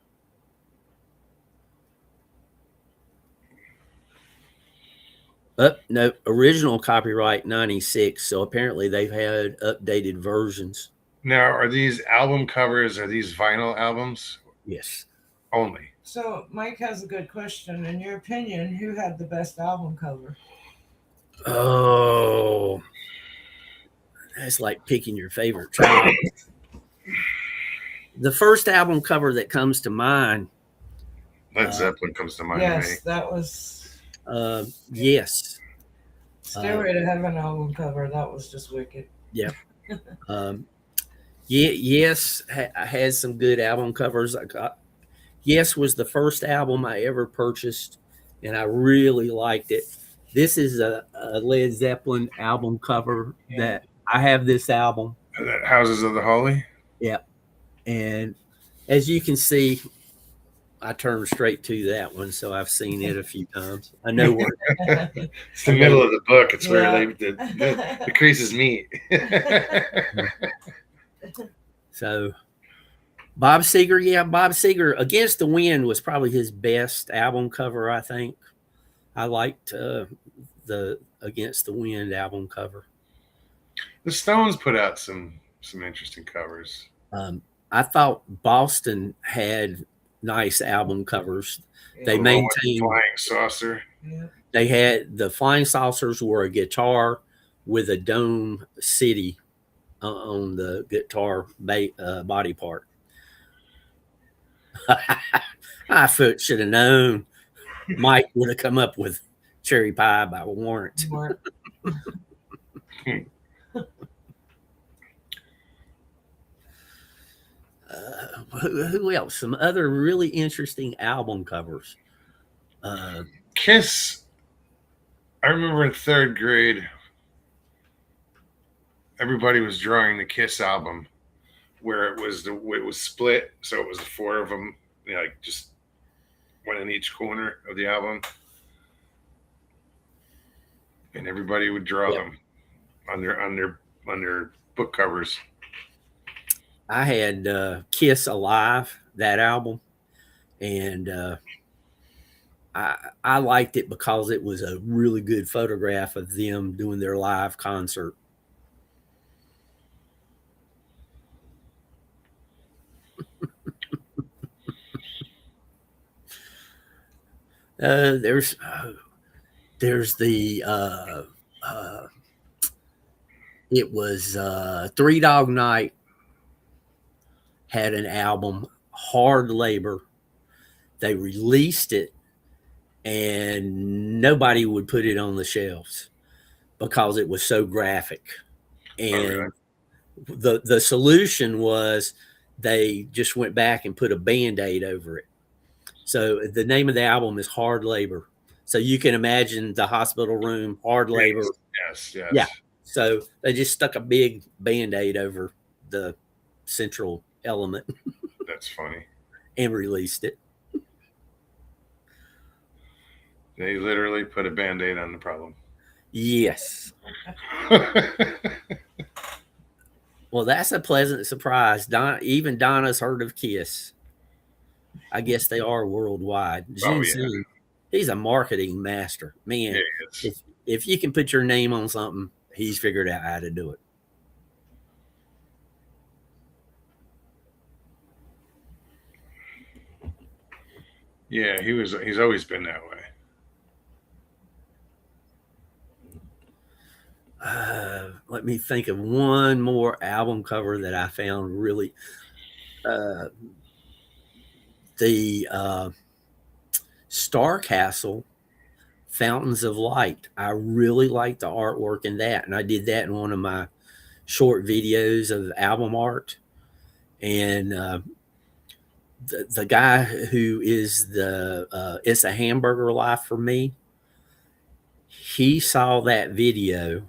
No, original copyright 96. So apparently they've had updated versions. Now, are these album covers? Are these vinyl albums Yes. only? So Mike has a good question. In your opinion, who had the best album cover? Oh, that's like picking your favorite child. The first album cover that comes to mind, Led Zeppelin comes to mind. To me. Yes, that was yes. Stairway to Heaven album cover. That was just wicked. Yes, I had some good album covers. Yes was the first album I ever purchased, and I really liked it. This is a Led Zeppelin album cover that I have this album. Houses of the Holy. And as you can see, I turned straight to that one, so I've seen it a few times. I know where. It's the middle of the book. It's where Yeah. the creases meet. So Bob Seger, Against the Wind was probably his best album cover, I think. I liked the Against the Wind album cover. The Stones put out some interesting covers. I thought Boston had nice album covers. They The one with the maintained. Flying Saucer. Yeah. They had the Flying Saucers were a guitar with a dome city on the guitar body part. I should have known. Mike would have come up with Cherry Pie by Warrant. Mark. Who else? Some other really interesting album covers. Kiss. I remember in third grade, everybody was drawing the Kiss album, where it was split, so it was 4 of them, like just one in each corner of the album. and everybody would draw Yep. them on their book covers. I had Kiss Alive, that album, and I liked it because it was a really good photograph of them doing their live concert. There's the it was Three Dog Night had an album, Hard Labor. They released it and nobody would put it on the shelves because it was so graphic. And the solution was they just went back and put a Band-Aid over it. So the name of the album is Hard Labor. So you can imagine the hospital room, hard labor. Yes, yes. Yeah. So they just stuck a big Band-Aid over the central element That's funny. and released it. They literally put a Band-Aid on the problem. Yes. Well, that's a pleasant surprise. Even Donna's heard of Kiss. I guess they are worldwide. Oh, Gene yeah. Simmons, he's a marketing master. Man, Yeah, it's- if you can put your name on something, he's figured out how to do it. yeah, he's always been that way. Let me think of one more album cover that I found really. The Star Castle, Fountains of Light. I really like the artwork in that, and I did that in one of my short videos of album art. And the guy who is the It's a Hamburger Life for Me, he saw that video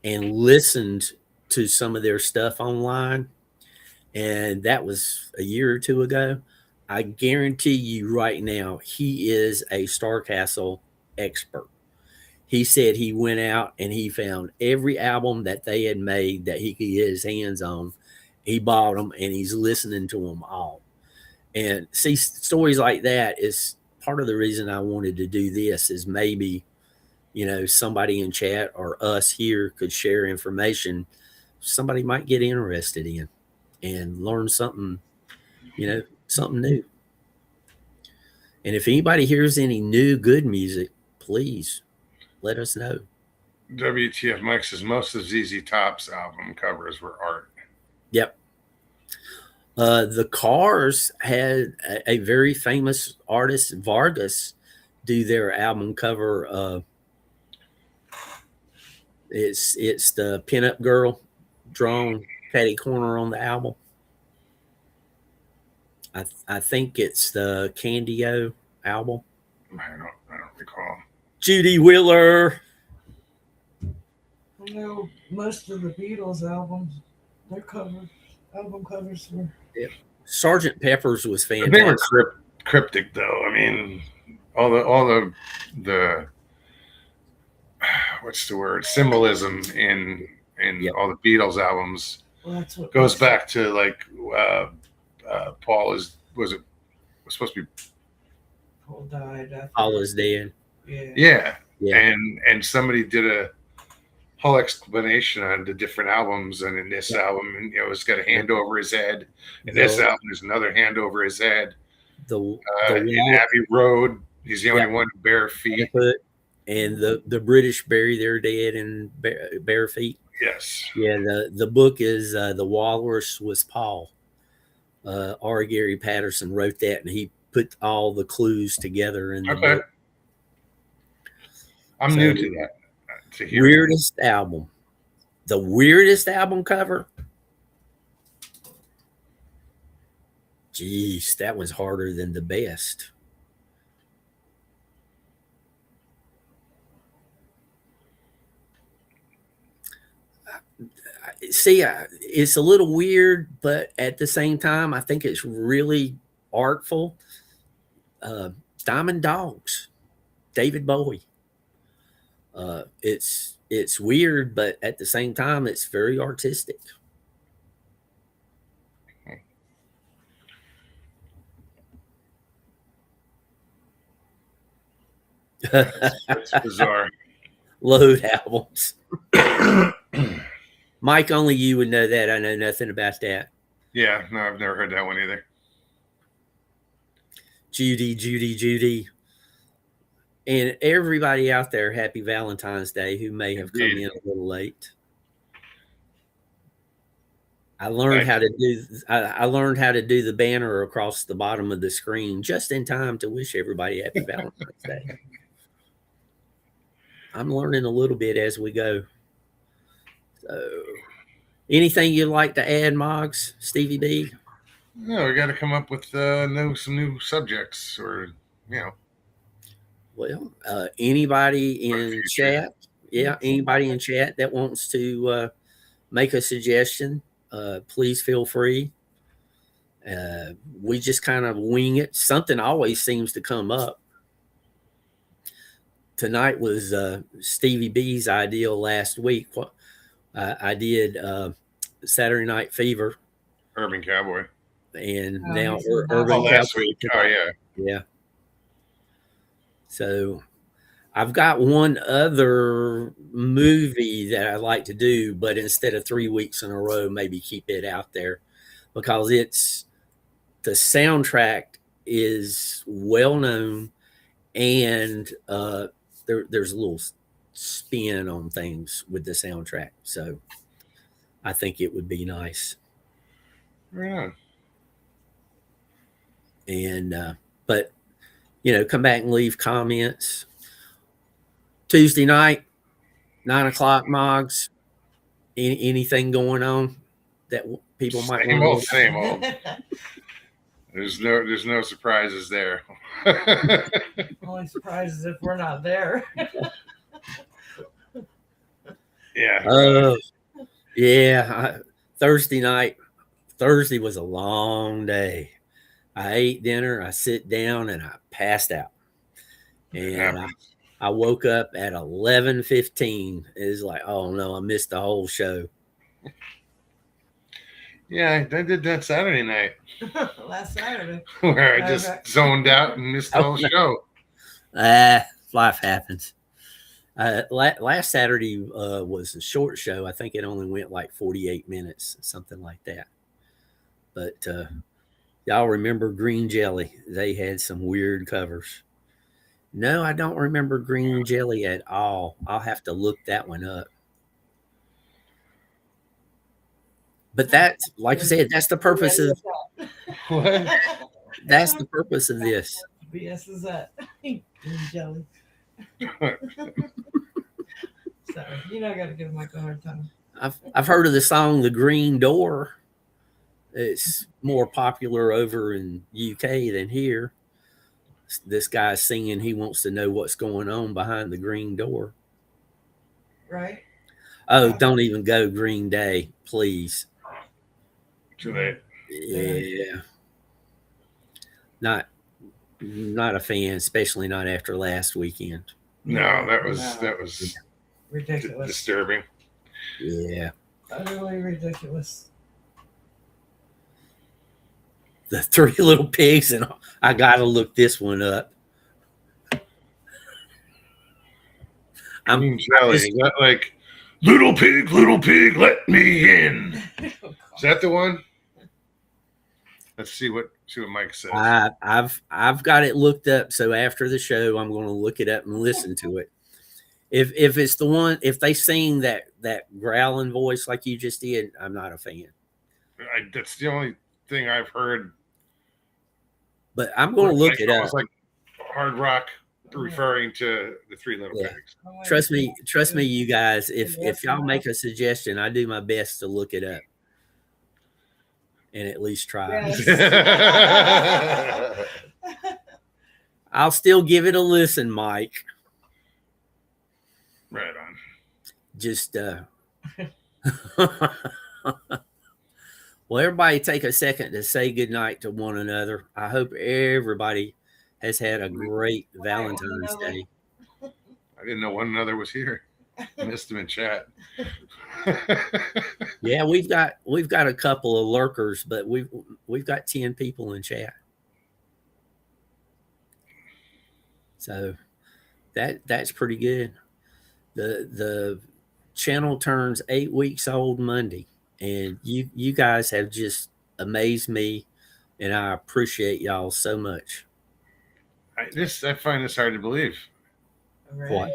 and listened to some of their stuff online, and that was a year or two ago. I guarantee you right now, he is a Star Castle expert. He said he went out and he found every album that they had made that he could get his hands on. He bought them and he's listening to them all. And see, stories like that is part of the reason I wanted to do this, is maybe, somebody in chat or us here could share information somebody might get interested in and learn something, something new. And if anybody hears any new good music, please let us know. WTF Mike says most of ZZ Top's album covers were art. Yep. The Cars had a very famous artist, Vargas, do their album cover. It's the pinup girl drawn catty corner on the album. I think it's the Candio album. I don't recall. Judy Wheeler. I know most of the Beatles albums, their album covers were. Sgt. Pepper's was fantastic. They were cryptic, though. I mean, all the what's the word, symbolism in Yep. all the Beatles albums Well, that's what goes back to like Paul was supposed to be Paul died. I think. All is dead. Yeah. yeah. And somebody did a whole explanation on the different albums, and in this album, and it's got a hand over his head. In this album, there's another hand over his head. The In Abbey Road, he's the only one bare feet. and the British bury their dead in bare feet. Yes. Yeah, the book is The Walrus Was Paul. R. Gary Patterson wrote that, and he put all the clues together in the book. I'm new to that. To hear Weirdest album. The weirdest album cover? Jeez, that was harder than the best. See, it's a little weird, but at the same time, I think it's really artful. Diamond Dogs, David Bowie. It's weird, but at the same time, it's very artistic. It's bizarre. Load albums. Mike, only you would know that. I know nothing about that. Yeah, no, I've never heard that one either. Judy. And everybody out there, happy Valentine's Day, who may have come Indeed. in a little late. I learned how to do the banner across the bottom of the screen just in time to wish everybody happy Valentine's Day. I'm learning a little bit as we go. So, anything you'd like to add, Moggs, Stevie B? No, we got to come up with some new subjects, or Well, anybody For in future. chat, anybody in chat that wants to make a suggestion, please feel free. We just kind of wing it. Something always seems to come up. Tonight was Stevie B's idea last week. I did Saturday Night Fever, Urban Cowboy. and Oh, now he said that Urban Last Cowboy. week. Oh yeah. Yeah. So I've got one other movie that I'd like to do, but instead of 3 weeks in a row, maybe keep it out there because the soundtrack is well known, and there's a little spin on things with the soundtrack. So I think it would be nice. Yeah. And but come back and leave comments. Tuesday night, 9:00, Moggs. Anything going on that people might Same want old, to same old. There's no surprises there. Only surprises if we're not there. Yeah. Thursday night. Thursday was a long day. I ate dinner, I sit down, and I passed out. And I woke up at 11:15. It's like, oh no, I missed the whole show. Yeah, I did that Saturday night Last Saturday. where I just Okay. zoned out and missed the whole show. Life happens. Last Saturday was a short show. I think it only went like 48 minutes, something like that. But y'all remember Green Jelly? They had some weird covers. No, I don't remember Green Jelly at all. I'll have to look that one up. But that's, like I said, that's the purpose of What? that's the purpose of this. BS is that? Green jelly. Sorry, I got to give Mike a hard time. I've heard of the song "The Green Door." It's more popular over in UK than here. This guy's singing. He wants to know what's going on behind the green door. Right? Oh, don't even go Green Day, please. Too late. Yeah. Not a fan, especially not after last weekend. No, that was Ridiculous. disturbing. Yeah. Utterly ridiculous. The Three Little Pigs, and I gotta look this one up. Green Jelly. Is that like little pig, let me in? Is that the one? Let's see what Mike says. I've got it looked up, so after the show, I'm going to look it up and listen to it. If it's the one, if they sing that growling voice like you just did, I'm not a fan. That's the only thing I've heard. But I'm going to look it up. It's like hard rock referring to the Three Little Yeah. Pigs. Trust me, you guys. If y'all make a suggestion, I do my best to look it up and at least try. Yes. I'll still give it a listen, Mike. Right on. Just well, everybody take a second to say goodnight to one another. I hope everybody has had a great Valentine's Day. I didn't know one another was here. I missed him in chat. Yeah, we've got a couple of lurkers, but we've got 10 people in chat. So that's pretty good. The channel turns 8 weeks old Monday, and you guys have just amazed me, and I appreciate y'all so much. I find this hard to believe. Right. What?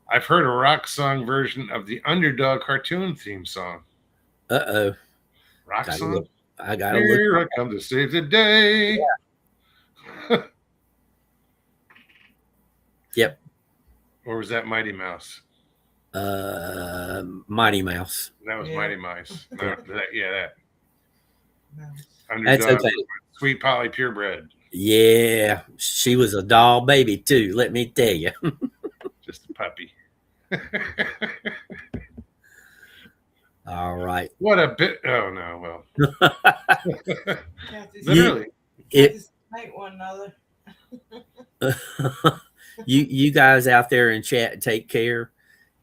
I've heard a rock song version of the Underdog cartoon theme song. Uh-oh. Rock Gotta song? look. I gotta look. Here I come to save the day. Yep. Or was that Mighty Mouse? Mighty Mouse. That was Yeah. Mighty Mouse. No, that. No. Underdog. That's okay. Sweet Polly Purebred. Yeah, she was a doll baby too, let me tell you. Just a puppy. All right. What a bit. Oh, no. Well, Kathy's- literally. Kathy's mate one another. you guys out there in chat, take care,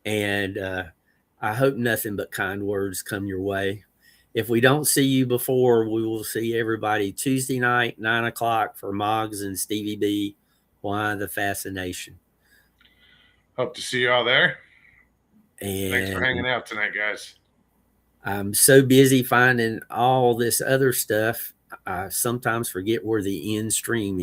and I hope nothing but kind words come your way. If we don't see you before, we will see everybody Tuesday night, 9 o'clock for Moggs and Stevie B. Why the Fascination? Hope to see you all there. Thanks for And hanging out tonight, guys. I'm so busy finding all this other stuff, I sometimes forget where the end stream is.